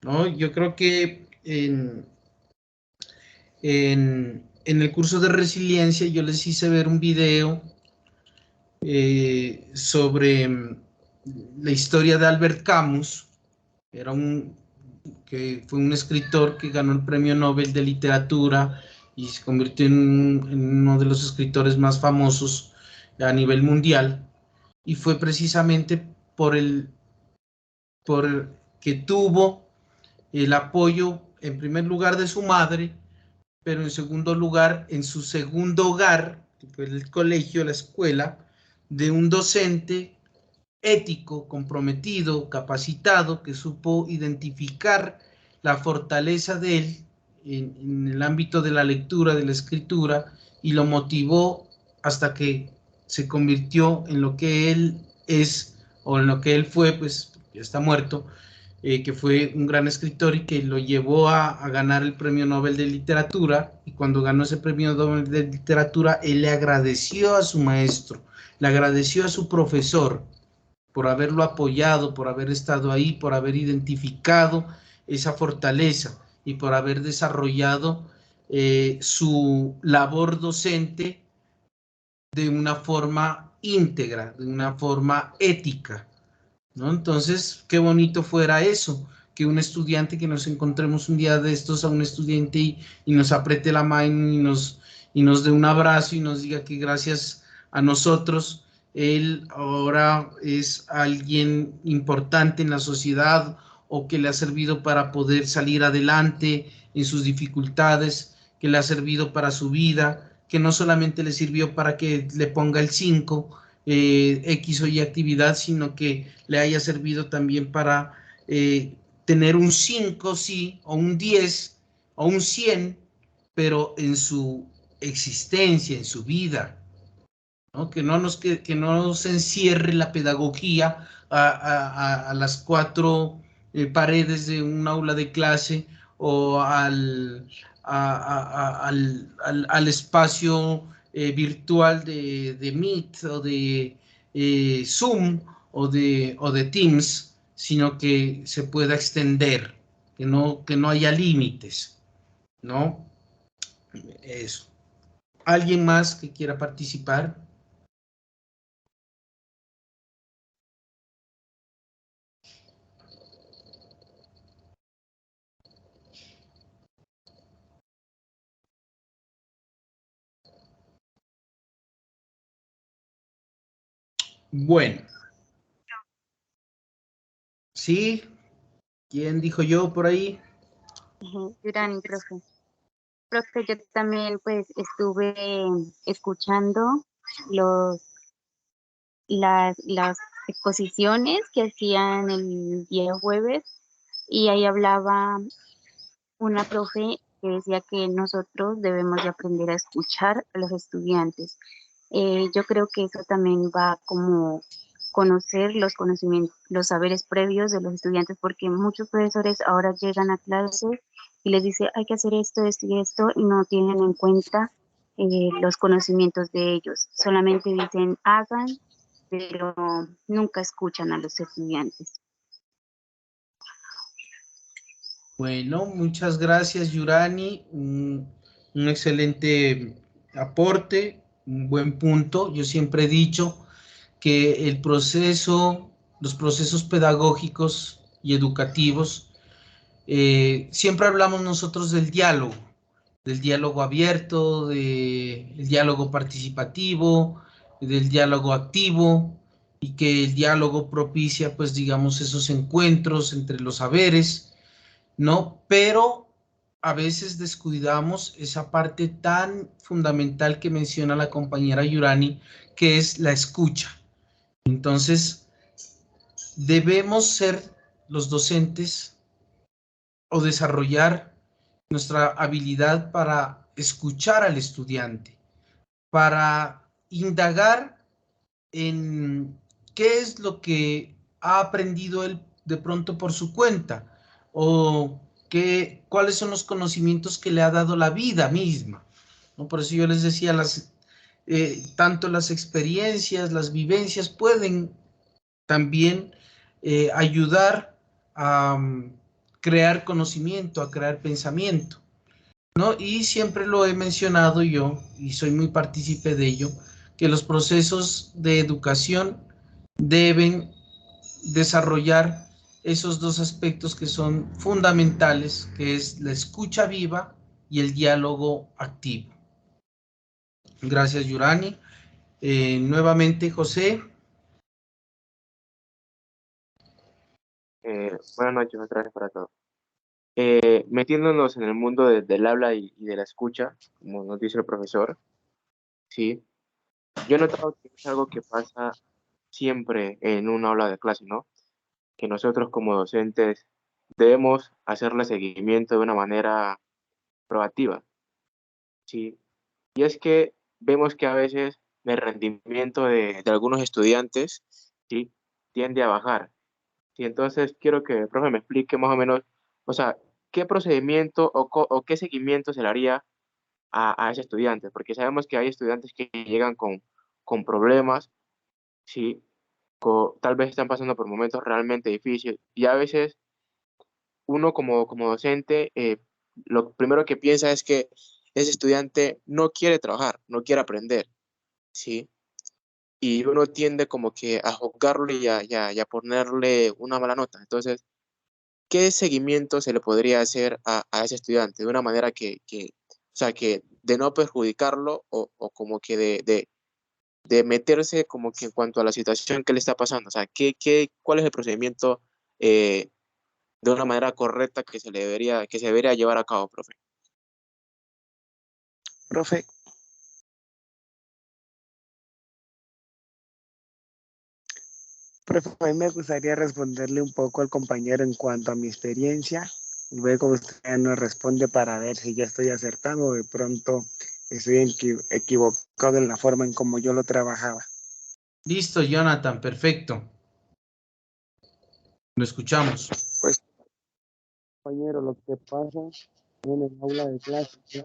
¿no? Yo creo que en el curso de resiliencia yo les hice ver un video sobre la historia de Albert Camus, que fue un escritor que ganó el Premio Nobel de Literatura y se convirtió en uno de los escritores más famosos a nivel mundial, y fue precisamente por que tuvo el apoyo en primer lugar de su madre, pero en segundo lugar, en su segundo hogar, que fue el colegio, la escuela, de un docente ético, comprometido, capacitado, que supo identificar la fortaleza de él en el ámbito de la lectura, de la escritura, y lo motivó hasta que se convirtió en lo que él es, o en lo que él fue, pues ya está muerto, que fue un gran escritor y que lo llevó a ganar el Premio Nobel de Literatura. Y cuando ganó ese Premio Nobel de Literatura, él le agradeció a su maestro, le agradeció a su profesor por haberlo apoyado, por haber estado ahí, por haber identificado esa fortaleza y por haber desarrollado su labor docente de una forma íntegra, de una forma ética, ¿no? Entonces, qué bonito fuera eso, que un estudiante, que nos encontremos un día de estos a un estudiante y nos apriete la mano y nos dé un abrazo y nos diga que gracias a nosotros él ahora es alguien importante en la sociedad o que le ha servido para poder salir adelante en sus dificultades, que le ha servido para su vida, que no solamente le sirvió para que le ponga el 5, X o Y actividad, sino que le haya servido también para tener un 5, sí, o un 10, o un 100, pero en su existencia, en su vida, ¿no? Que no se encierre la pedagogía a las cuatro paredes de un aula de clase o al espacio virtual de Meet o de Zoom o de Teams, sino que se pueda extender, que no haya límites, ¿no? Eso. ¿Alguien más que quiera participar? Bueno, ¿sí? ¿Quién dijo yo por ahí? Yurani, profe. Profe, yo también pues estuve escuchando los, las exposiciones que hacían el día jueves y ahí hablaba una profe que decía que nosotros debemos de aprender a escuchar a los estudiantes. Yo creo que eso también va como conocer los conocimientos, los saberes previos de los estudiantes, porque muchos profesores ahora llegan a clase y les dice hay que hacer esto, esto y esto, y no tienen en cuenta los conocimientos de ellos. Solamente dicen hagan, pero nunca escuchan a los estudiantes. Bueno, muchas gracias, Yurani. Un excelente aporte, un buen punto. Yo siempre he dicho que los procesos pedagógicos y educativos, siempre hablamos nosotros del diálogo abierto, del diálogo participativo, del diálogo activo, y que el diálogo propicia, pues, digamos, esos encuentros entre los saberes, ¿no? Pero a veces descuidamos esa parte tan fundamental que menciona la compañera Yurani, que es la escucha. Entonces, debemos ser los docentes o desarrollar nuestra habilidad para escuchar al estudiante, para indagar en qué es lo que ha aprendido él de pronto por su cuenta o cuáles son los conocimientos que le ha dado la vida misma, ¿no? Por eso yo les decía, tanto las experiencias, las vivencias pueden también ayudar a crear conocimiento, a crear pensamiento, ¿no? Y siempre lo he mencionado yo, y soy muy partícipe de ello, que los procesos de educación deben desarrollar esos dos aspectos que son fundamentales, que es la escucha viva y el diálogo activo. Gracias, Yurani. Nuevamente, José. Buenas noches, otra vez para todos. Metiéndonos en el mundo del habla y de la escucha, como nos dice el profesor, sí, yo he notado que es algo que pasa siempre en una aula de clase, ¿no? Que nosotros como docentes debemos hacerle seguimiento de una manera proactiva, ¿sí? Y es que vemos que a veces el rendimiento de algunos estudiantes, ¿sí? Tiende a bajar. Y entonces quiero que el profe me explique más o menos, o sea, qué procedimiento o qué seguimiento se le haría a ese estudiante, porque sabemos que hay estudiantes que llegan con problemas, ¿sí? Tal vez están pasando por momentos realmente difíciles y a veces uno como docente, lo primero que piensa es que ese estudiante no quiere trabajar, no quiere aprender, ¿sí? Y uno tiende como que a juzgarlo y a ponerle una mala nota. Entonces, ¿qué seguimiento se le podría hacer a ese estudiante de una manera o sea, que de no perjudicarlo o como que de meterse como que en cuanto a la situación que le está pasando. O sea, ¿cuál es el procedimiento de una manera correcta que se debería llevar a cabo, profe? Profe, a mí me gustaría responderle un poco al compañero en cuanto a mi experiencia. Luego usted nos responde para ver si yo estoy acertado o de pronto estoy equivocado en la forma en como yo lo trabajaba. Listo, Jonathan, perfecto. Lo escuchamos. Pues, compañero, lo que pasa en el aula de clase es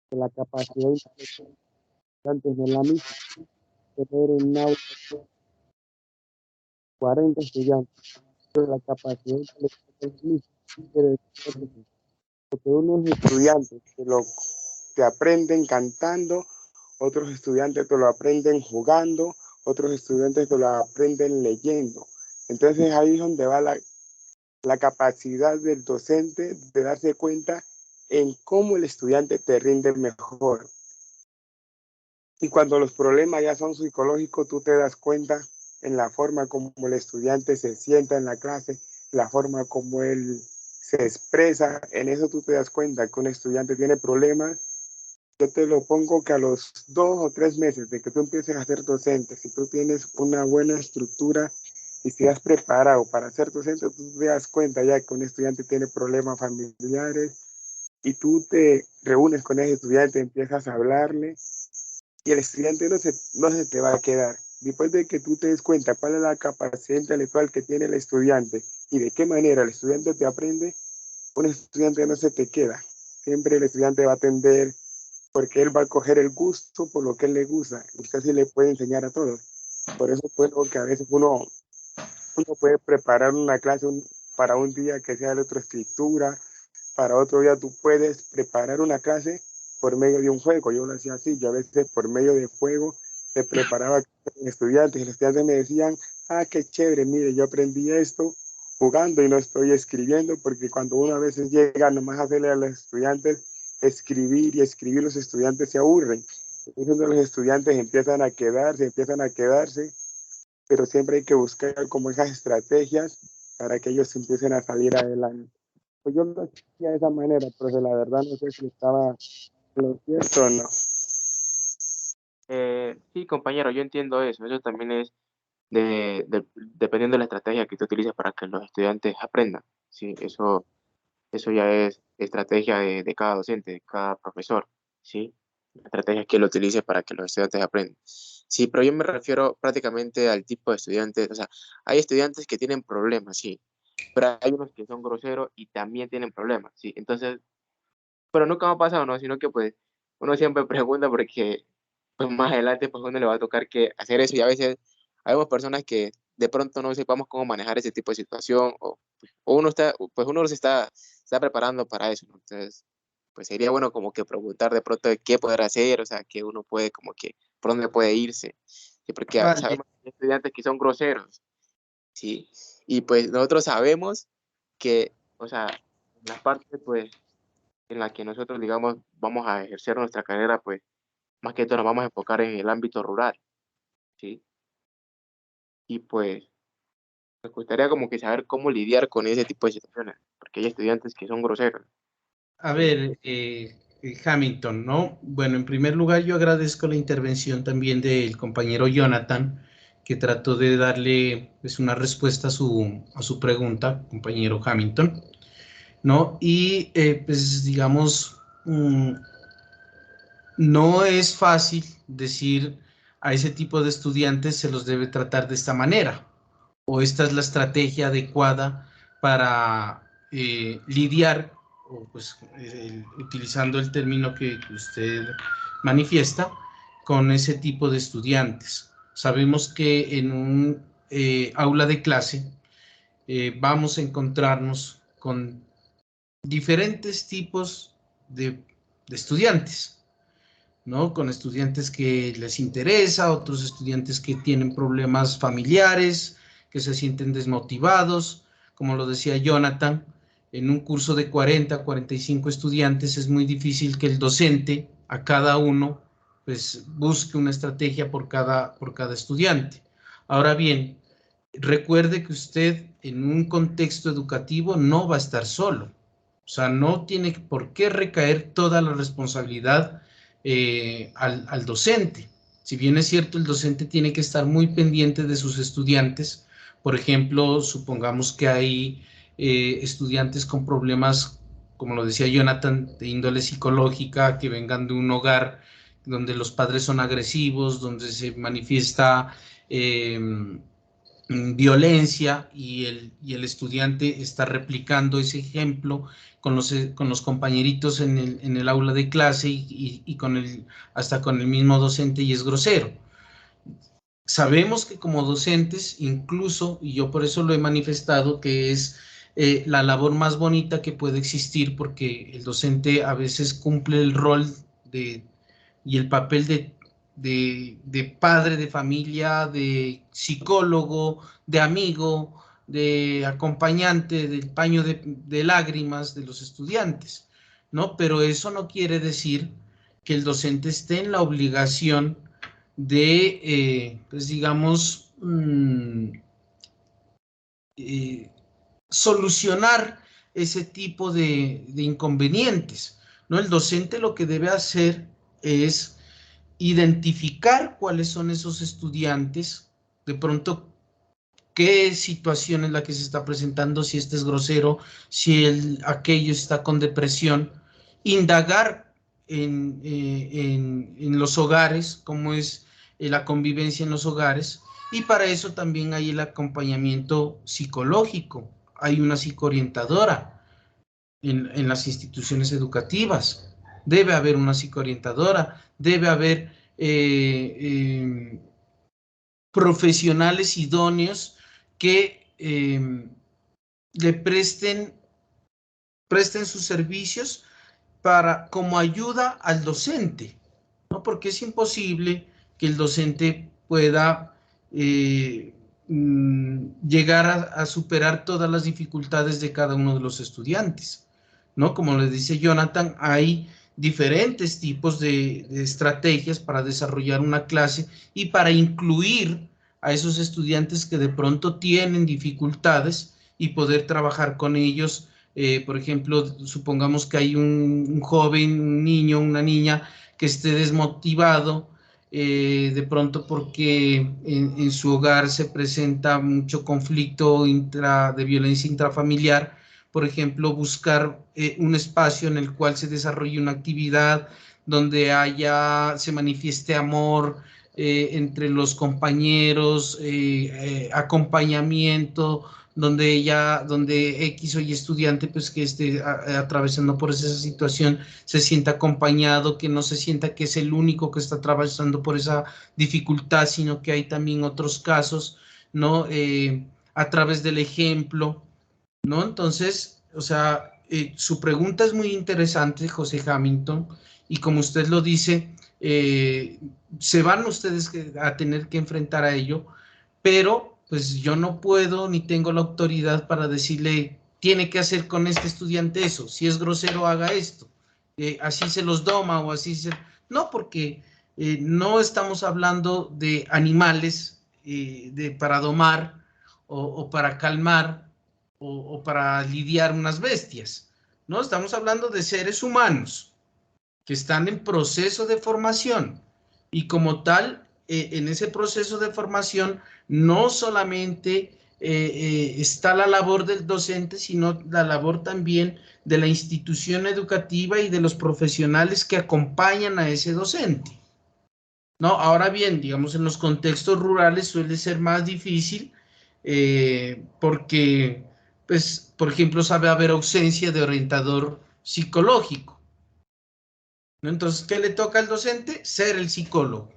que la capacidad intelectual antes de la misma, tener un aula de 40 estudiantes, pero la capacidad intelectual es la misma. Quiere decir que unos estudiantes te aprenden cantando, otros estudiantes te lo aprenden jugando, otros estudiantes te lo aprenden leyendo. Entonces ahí es donde va la capacidad del docente de darse cuenta en cómo el estudiante te rinde mejor. Y cuando los problemas ya son psicológicos, tú te das cuenta en la forma como el estudiante se sienta en la clase, la forma como él se expresa. En eso tú te das cuenta que un estudiante tiene problemas. Yo te lo pongo que a los 2 o 3 meses de que tú empieces a ser docente, si tú tienes una buena estructura y si has preparado para ser docente, tú te das cuenta ya que un estudiante tiene problemas familiares y tú te reúnes con ese estudiante, empiezas a hablarle y el estudiante no se te va a quedar. Después de que tú te des cuenta cuál es la capacidad intelectual que tiene el estudiante y de qué manera el estudiante te aprende, un estudiante no se te queda. Siempre el estudiante va a atender porque él va a coger el gusto por lo que él le gusta. Usted sí le puede enseñar a todos. Por eso puedo que a veces uno puede preparar una clase para un día que sea de otra escritura, para otro día tú puedes preparar una clase por medio de un juego. Yo lo hacía así, yo a veces por medio de juego se preparaba con estudiantes y los estudiantes me decían, qué chévere, mire, yo aprendí esto jugando y no estoy escribiendo, porque cuando uno a veces llega nomás a hacerle a los estudiantes escribir y escribir, los estudiantes se aburren. Entonces los estudiantes empiezan a quedarse, pero siempre hay que buscar como esas estrategias para que ellos empiecen a salir adelante. Pues yo lo hacía de esa manera, pero la verdad no sé si estaba lo cierto o no. Sí, compañero, yo entiendo eso. Eso también es dependiendo de la estrategia que tú utilices para que los estudiantes aprendan. Sí, eso ya es estrategia de cada docente, de cada profesor. Sí, la estrategia que él utilice para que los estudiantes aprendan. Sí, pero yo me refiero prácticamente al tipo de estudiantes. O sea, hay estudiantes que tienen problemas, sí, pero hay unos que son groseros y también tienen problemas, sí. Entonces, pero nunca me ha pasado, ¿no? Sino que pues uno siempre pregunta porque pues más adelante pues uno le va a tocar que hacer eso y a veces hay personas que de pronto no sepamos cómo manejar ese tipo de situación o uno está, pues uno se está preparando para eso, ¿no? Entonces, pues sería bueno como que preguntar de pronto de qué poder hacer, o sea, que uno puede como que, por dónde puede irse, ¿sí? Porque Vale. sabemos que hay estudiantes que son groseros, ¿sí? Y pues nosotros sabemos que, o sea, la parte pues en la que nosotros, digamos, vamos a ejercer nuestra carrera, pues más que todo nos vamos a enfocar en el ámbito rural, ¿sí? Y pues me gustaría como que saber cómo lidiar con ese tipo de situaciones, porque hay estudiantes que son groseros. A ¿Sí? ver, Hamilton, ¿no? Bueno, en primer lugar, yo agradezco la intervención también del compañero Jonathan, que trató de darle pues, una respuesta a su pregunta, compañero Hamilton, ¿no? Y pues digamos, no es fácil decir a ese tipo de estudiantes se los debe tratar de esta manera, o esta es la estrategia adecuada para lidiar, o pues utilizando el término que usted manifiesta, con ese tipo de estudiantes. Sabemos que en un aula de clase vamos a encontrarnos con diferentes tipos de estudiantes, ¿no? Con estudiantes que les interesa, otros estudiantes que tienen problemas familiares, que se sienten desmotivados, como lo decía Jonathan, en un curso de 40, 45 estudiantes es muy difícil que el docente a cada uno pues busque una estrategia por cada estudiante. Ahora bien, recuerde que usted en un contexto educativo no va a estar solo. O sea, no tiene por qué recaer toda la responsabilidad al docente. Si bien es cierto, el docente tiene que estar muy pendiente de sus estudiantes. Por ejemplo, supongamos que hay estudiantes con problemas, como lo decía Jonathan, de índole psicológica, que vengan de un hogar donde los padres son agresivos, donde se manifiesta violencia y el estudiante está replicando ese ejemplo con los compañeritos en el aula de clase y hasta con el mismo docente, y es grosero. Sabemos que como docentes, incluso, y yo por eso lo he manifestado, que es la labor más bonita que puede existir, porque el docente a veces cumple el rol y el papel de padre de familia, de psicólogo, de amigo, de acompañante, del paño de lágrimas de los estudiantes, ¿no? Pero eso no quiere decir que el docente esté en la obligación de, pues digamos, solucionar ese tipo de inconvenientes, ¿no? El docente lo que debe hacer es identificar cuáles son esos estudiantes, de pronto qué situación es la que se está presentando, si este es grosero, si aquello está con depresión, indagar en los hogares, cómo es la convivencia en los hogares, y para eso también hay el acompañamiento psicológico, hay una psicoorientadora en las instituciones educativas, debe haber una psicoorientadora, debe haber profesionales idóneos que le presten sus servicios como ayuda al docente, ¿no? Porque es imposible que el docente pueda llegar a superar todas las dificultades de cada uno de los estudiantes, ¿no? Como les dice Jonathan, hay diferentes tipos de estrategias para desarrollar una clase y para incluir a esos estudiantes que de pronto tienen dificultades y poder trabajar con ellos. Por ejemplo, supongamos que hay un joven, un niño, una niña que esté desmotivado, de pronto porque en su hogar se presenta mucho conflicto de violencia intrafamiliar. Por ejemplo, buscar un espacio en el cual se desarrolle una actividad donde se manifieste amor entre los compañeros, acompañamiento, donde X o Y estudiante pues que esté atravesando por esa situación se sienta acompañado, que no se sienta que es el único que está atravesando por esa dificultad, sino que hay también otros casos, ¿no? A través del ejemplo, ¿no? Entonces, o sea, su pregunta es muy interesante, José Hamilton, y como usted lo dice, se van ustedes a tener que enfrentar a ello, pero pues yo no puedo ni tengo la autoridad para decirle, tiene que hacer con este estudiante eso, si es grosero haga esto, así se los doma o así se... No, porque no estamos hablando de animales para domar o para calmar o para lidiar unas bestias, ¿no? Estamos hablando de seres humanos que están en proceso de formación y como tal, en ese proceso de formación no solamente está la labor del docente, sino la labor también de la institución educativa y de los profesionales que acompañan a ese docente, ¿no? Ahora bien, digamos, en los contextos rurales suele ser más difícil porque, pues, por ejemplo, sabe haber ausencia de orientador psicológico, ¿no? Entonces, ¿qué le toca al docente? Ser el psicólogo.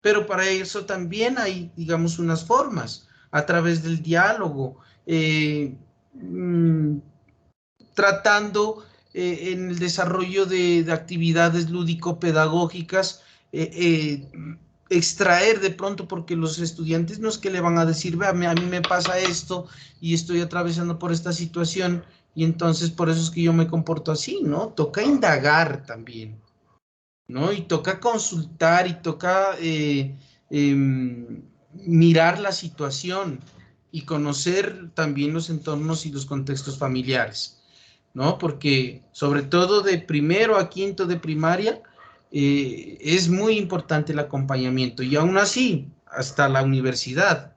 Pero para eso también hay, digamos, unas formas, a través del diálogo, tratando en el desarrollo de actividades lúdico-pedagógicas, extraer de pronto, porque los estudiantes no es que le van a decir, a mí me pasa esto y estoy atravesando por esta situación y entonces por eso es que yo me comporto así, ¿no? Toca indagar también. ¿no? Y toca consultar y toca mirar la situación y conocer también los entornos y los contextos familiares, ¿no? Porque sobre todo de primero a quinto de primaria es muy importante el acompañamiento y aún así hasta la universidad,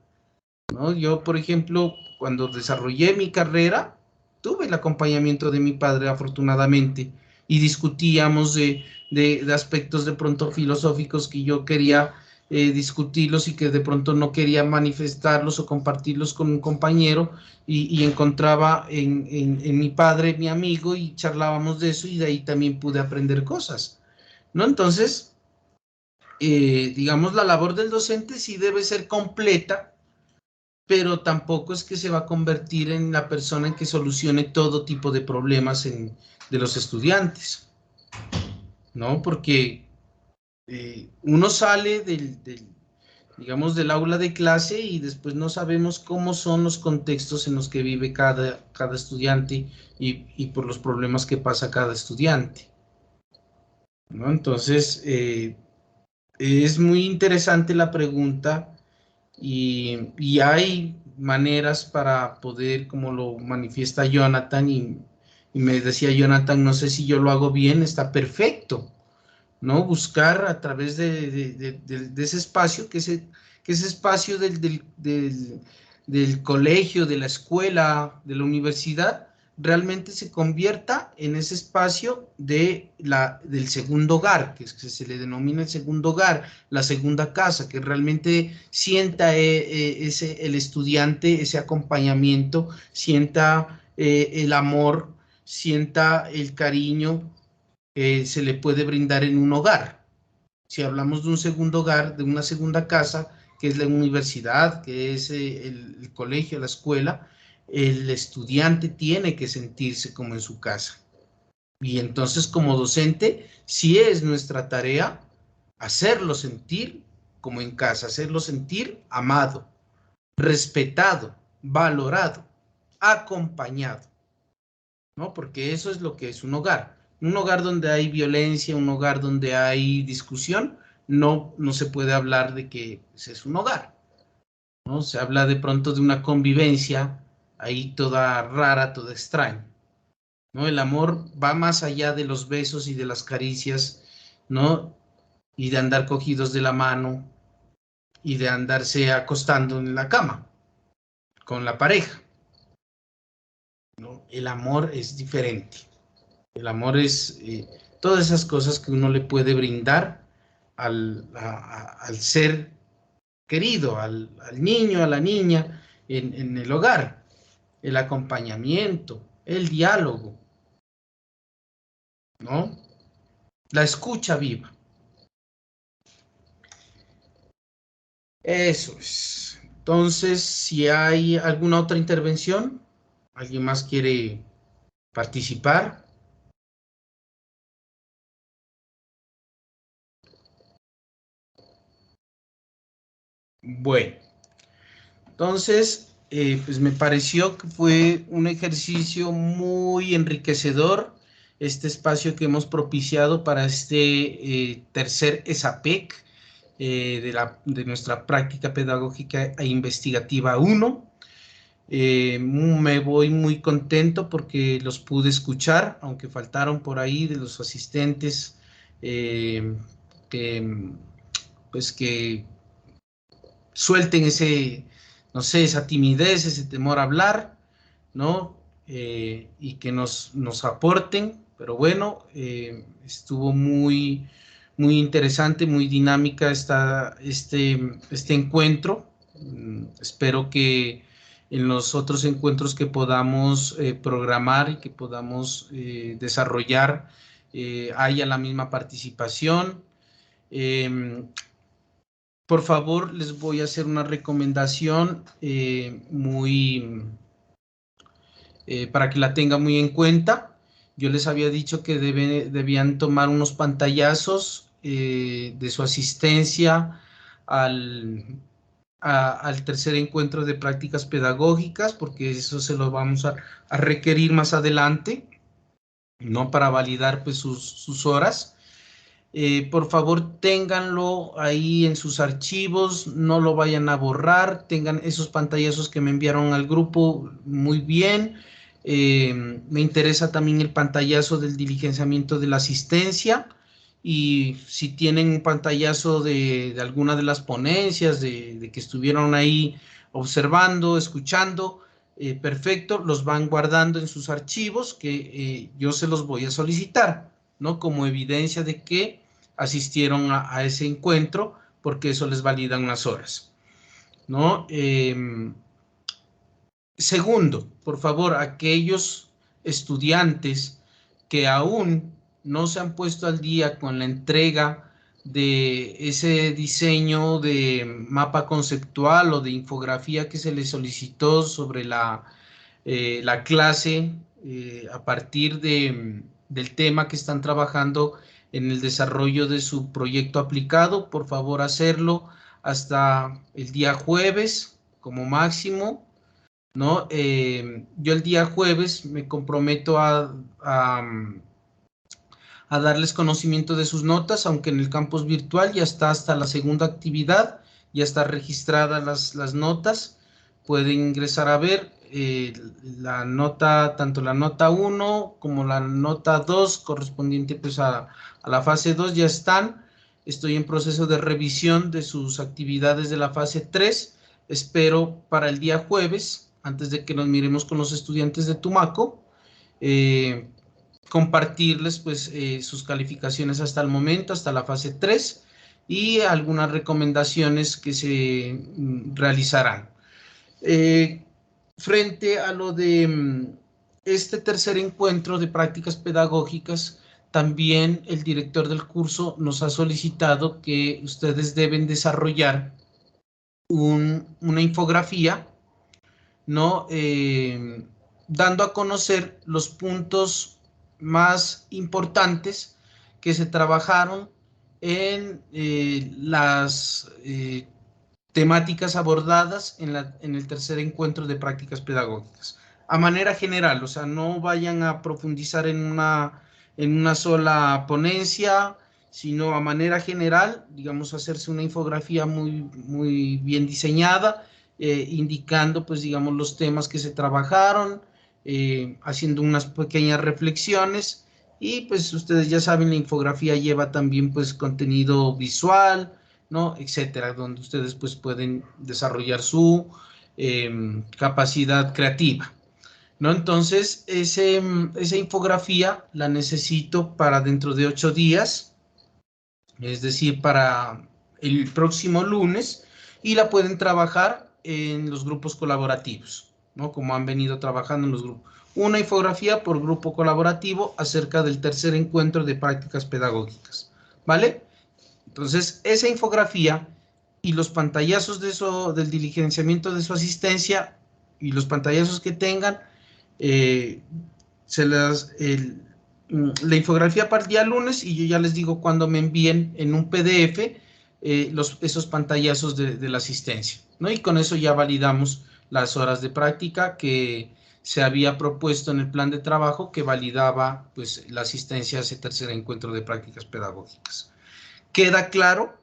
¿no? Yo, por ejemplo, cuando desarrollé mi carrera, tuve el acompañamiento de mi padre, afortunadamente, y discutíamos de aspectos de pronto filosóficos que yo quería discutirlos y que de pronto no quería manifestarlos o compartirlos con un compañero, y encontraba en mi padre, mi amigo, y charlábamos de eso, y de ahí también pude aprender cosas, ¿no? Entonces, digamos, la labor del docente sí debe ser completa, pero tampoco es que se va a convertir en la persona en que solucione todo tipo de problemas de los estudiantes, ¿no? Porque uno sale digamos, del aula de clase y después no sabemos cómo son los contextos en los que vive cada estudiante y por los problemas que pasa cada estudiante, ¿no? Entonces, es muy interesante la pregunta. Y hay maneras para poder, como lo manifiesta Jonathan, y me decía Jonathan, no sé si yo lo hago bien, está perfecto, ¿no? Buscar a través de ese espacio, que ese espacio del colegio, de la escuela, de la universidad, realmente se convierta en ese espacio del segundo hogar, que se le denomina el segundo hogar, la segunda casa, que realmente sienta el estudiante ese acompañamiento, sienta el amor, sienta el cariño que se le puede brindar en un hogar. Si hablamos de un segundo hogar, de una segunda casa, que es la universidad, que es el colegio, la escuela, el estudiante tiene que sentirse como en su casa. Y entonces, como docente, sí es nuestra tarea hacerlo sentir como en casa, hacerlo sentir amado, respetado, valorado, acompañado, ¿no? Porque eso es lo que es un hogar. Un hogar donde hay violencia, un hogar donde hay discusión, no se puede hablar de que es un hogar, ¿no? Se habla de pronto de una convivencia ahí toda rara, toda extraña, ¿no? El amor va más allá de los besos y de las caricias, ¿no? Y de andar cogidos de la mano y de andarse acostando en la cama con la pareja, ¿no? El amor es diferente. El amor es todas esas cosas que uno le puede brindar al ser querido, al niño, a la niña en el hogar, el acompañamiento, el diálogo, ¿no? La escucha viva. Eso es. Entonces, si hay alguna otra intervención, ¿alguien más quiere participar? Bueno, entonces, pues me pareció que fue un ejercicio muy enriquecedor, este espacio que hemos propiciado para este tercer ESAPEC de nuestra práctica pedagógica e investigativa 1. Me voy muy contento porque los pude escuchar, aunque faltaron por ahí de los asistentes que, pues que suelten no sé, esa timidez, ese temor a hablar, ¿no? Y que nos aporten, pero bueno, estuvo muy interesante, muy dinámica este encuentro. Espero que en los otros encuentros que podamos programar y que podamos desarrollar haya la misma participación. Por favor, les voy a hacer una recomendación para que la tengan muy en cuenta. Yo les había dicho que debían tomar unos pantallazos de su asistencia al tercer encuentro de prácticas pedagógicas, porque eso se lo vamos a requerir más adelante, ¿no? Para validar pues sus horas. Por favor, ténganlo ahí en sus archivos, no lo vayan a borrar, tengan esos pantallazos que me enviaron al grupo muy bien. Me interesa también el pantallazo del diligenciamiento de la asistencia, y si tienen un pantallazo de alguna de las ponencias, de que estuvieron ahí observando, escuchando, perfecto, los van guardando en sus archivos que yo se los voy a solicitar, ¿no? Como evidencia de que asistieron a ese encuentro, porque eso les valida unas horas, ¿no? Segundo, por favor, aquellos estudiantes que aún no se han puesto al día con la entrega de ese diseño de mapa conceptual o de infografía que se les solicitó sobre la clase a partir del tema que están trabajando en el desarrollo de su proyecto aplicado, por favor hacerlo hasta el día jueves como máximo, ¿no? Yo el día jueves me comprometo a darles conocimiento de sus notas, aunque en el campus virtual ya está hasta la segunda actividad, ya está registrada las notas, pueden ingresar a ver la nota, tanto la nota 1 como la nota 2 correspondiente pues a la fase 2 ya están. Estoy en proceso de revisión de sus actividades de la fase 3, espero para el día jueves, antes de que nos miremos con los estudiantes de Tumaco, compartirles pues sus calificaciones hasta el momento, hasta la fase 3, y algunas recomendaciones que se realizarán. Frente a lo de este tercer encuentro de prácticas pedagógicas, también el director del curso nos ha solicitado que ustedes deben desarrollar una infografía, ¿no? Dando a conocer los puntos más importantes que se trabajaron en las temáticas abordadas en el tercer encuentro de prácticas pedagógicas. A manera general, o sea, no vayan a profundizar en una sola ponencia, sino a manera general, digamos, hacerse una infografía muy bien diseñada, indicando, pues, digamos, los temas que se trabajaron, haciendo unas pequeñas reflexiones, y pues ustedes ya saben, la infografía lleva también pues contenido visual, ¿no? Etcétera, donde ustedes pues pueden desarrollar su capacidad creativa, ¿no? Entonces, esa infografía la necesito para dentro de 8 días, es decir, para el próximo lunes, y la pueden trabajar en los grupos colaborativos, ¿no? Como han venido trabajando en los grupos. Una infografía por grupo colaborativo acerca del tercer encuentro de prácticas pedagógicas, ¿vale? Entonces, esa infografía y los pantallazos del diligenciamiento de su asistencia y los pantallazos que tengan, la infografía para el día lunes, y yo ya les digo cuando me envíen en un PDF esos pantallazos de la asistencia, ¿no? Y con eso ya validamos las horas de práctica que se había propuesto en el plan de trabajo que validaba pues la asistencia a ese tercer encuentro de prácticas pedagógicas. ¿Queda claro?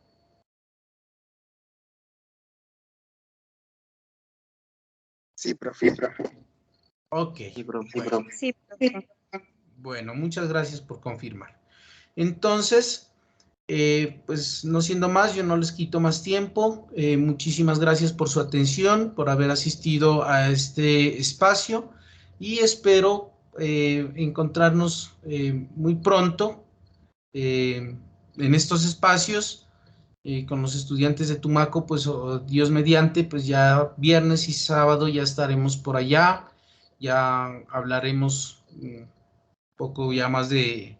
Sí, profe. Ok. Sí, profe. Sí, profe. Bueno, muchas gracias por confirmar. Entonces, pues no siendo más, yo no les quito más tiempo. Muchísimas gracias por su atención, por haber asistido a este espacio, y espero encontrarnos muy pronto en estos espacios con los estudiantes de Tumaco, pues Dios mediante, pues ya viernes y sábado ya estaremos por allá, ya hablaremos un poco ya más de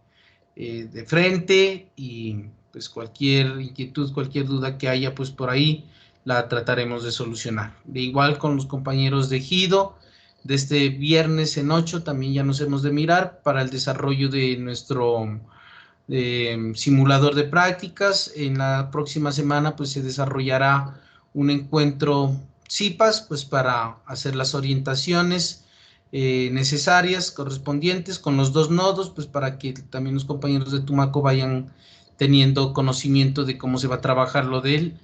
frente, y pues cualquier inquietud, cualquier duda que haya pues por ahí la trataremos de solucionar. De igual con los compañeros de Gido, de este viernes en 8 también ya nos hemos de mirar para el desarrollo de nuestro simulador de prácticas. En la próxima semana pues se desarrollará un encuentro CIPAS pues para hacer las orientaciones necesarias, correspondientes, con los 2 nodos, pues para que también los compañeros de Tumaco vayan teniendo conocimiento de cómo se va a trabajar lo del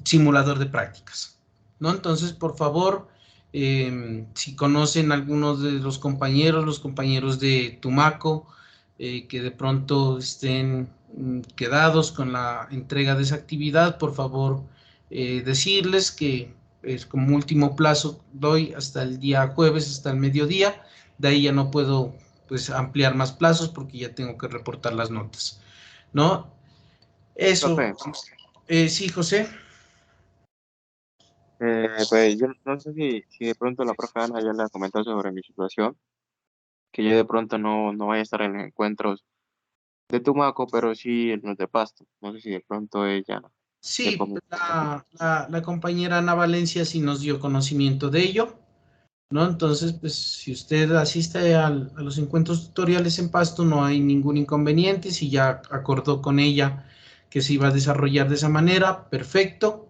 simulador de prácticas, ¿no? Entonces, por favor, si conocen algunos de los compañeros de Tumaco, que de pronto estén quedados con la entrega de esa actividad, por favor, decirles que como último plazo doy hasta el día jueves, hasta el mediodía. De ahí ya no puedo pues ampliar más plazos porque ya tengo que reportar las notas, ¿no? Eso. Profe, Sí, José. pues yo no sé si de pronto la profe Ana ya le ha comentado sobre mi situación, que yo de pronto no vaya a estar en encuentros de Tumaco, pero sí en los de Pasto. No sé si de pronto ella le Sí, comentó. la compañera Ana Valencia sí nos dio conocimiento de ello, ¿no? Entonces, pues si usted asiste a los encuentros tutoriales en Pasto, no hay ningún inconveniente. Si ya acordó con ella que se iba a desarrollar de esa manera, perfecto,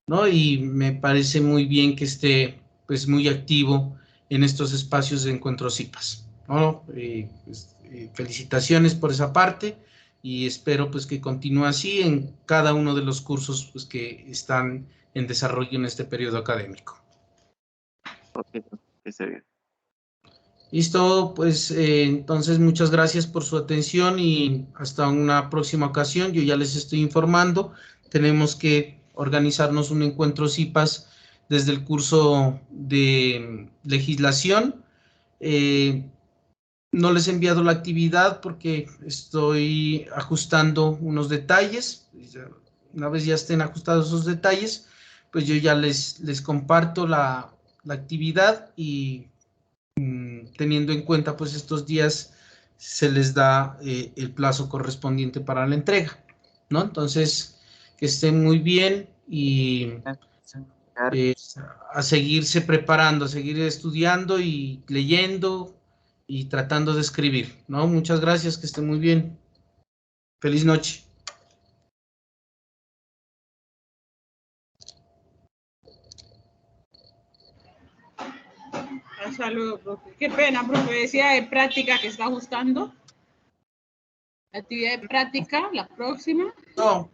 ¿no? Y me parece muy bien que esté, pues, muy activo en estos espacios de encuentros IPAS, ¿no? Felicitaciones por esa parte y espero, pues, que continúe así en cada uno de los cursos, pues, que están en desarrollo en este periodo académico. Ok, que esté bien. Listo, pues entonces muchas gracias por su atención y hasta una próxima ocasión. Yo ya les estoy informando. Tenemos que organizarnos un encuentro CIPAS desde el curso de legislación. No les he enviado la actividad porque estoy ajustando unos detalles. Una vez ya estén ajustados esos detalles, pues yo ya les comparto la actividad y teniendo en cuenta pues estos días se les da el plazo correspondiente para la entrega, ¿no? Entonces, que estén muy bien y eh, a seguirse preparando, a seguir estudiando y leyendo y tratando de escribir, ¿no? Muchas gracias, que estén muy bien. Feliz noche. Saludos, profe. Qué pena, profe. Decía de práctica que está ajustando. Actividad de práctica, la próxima. No,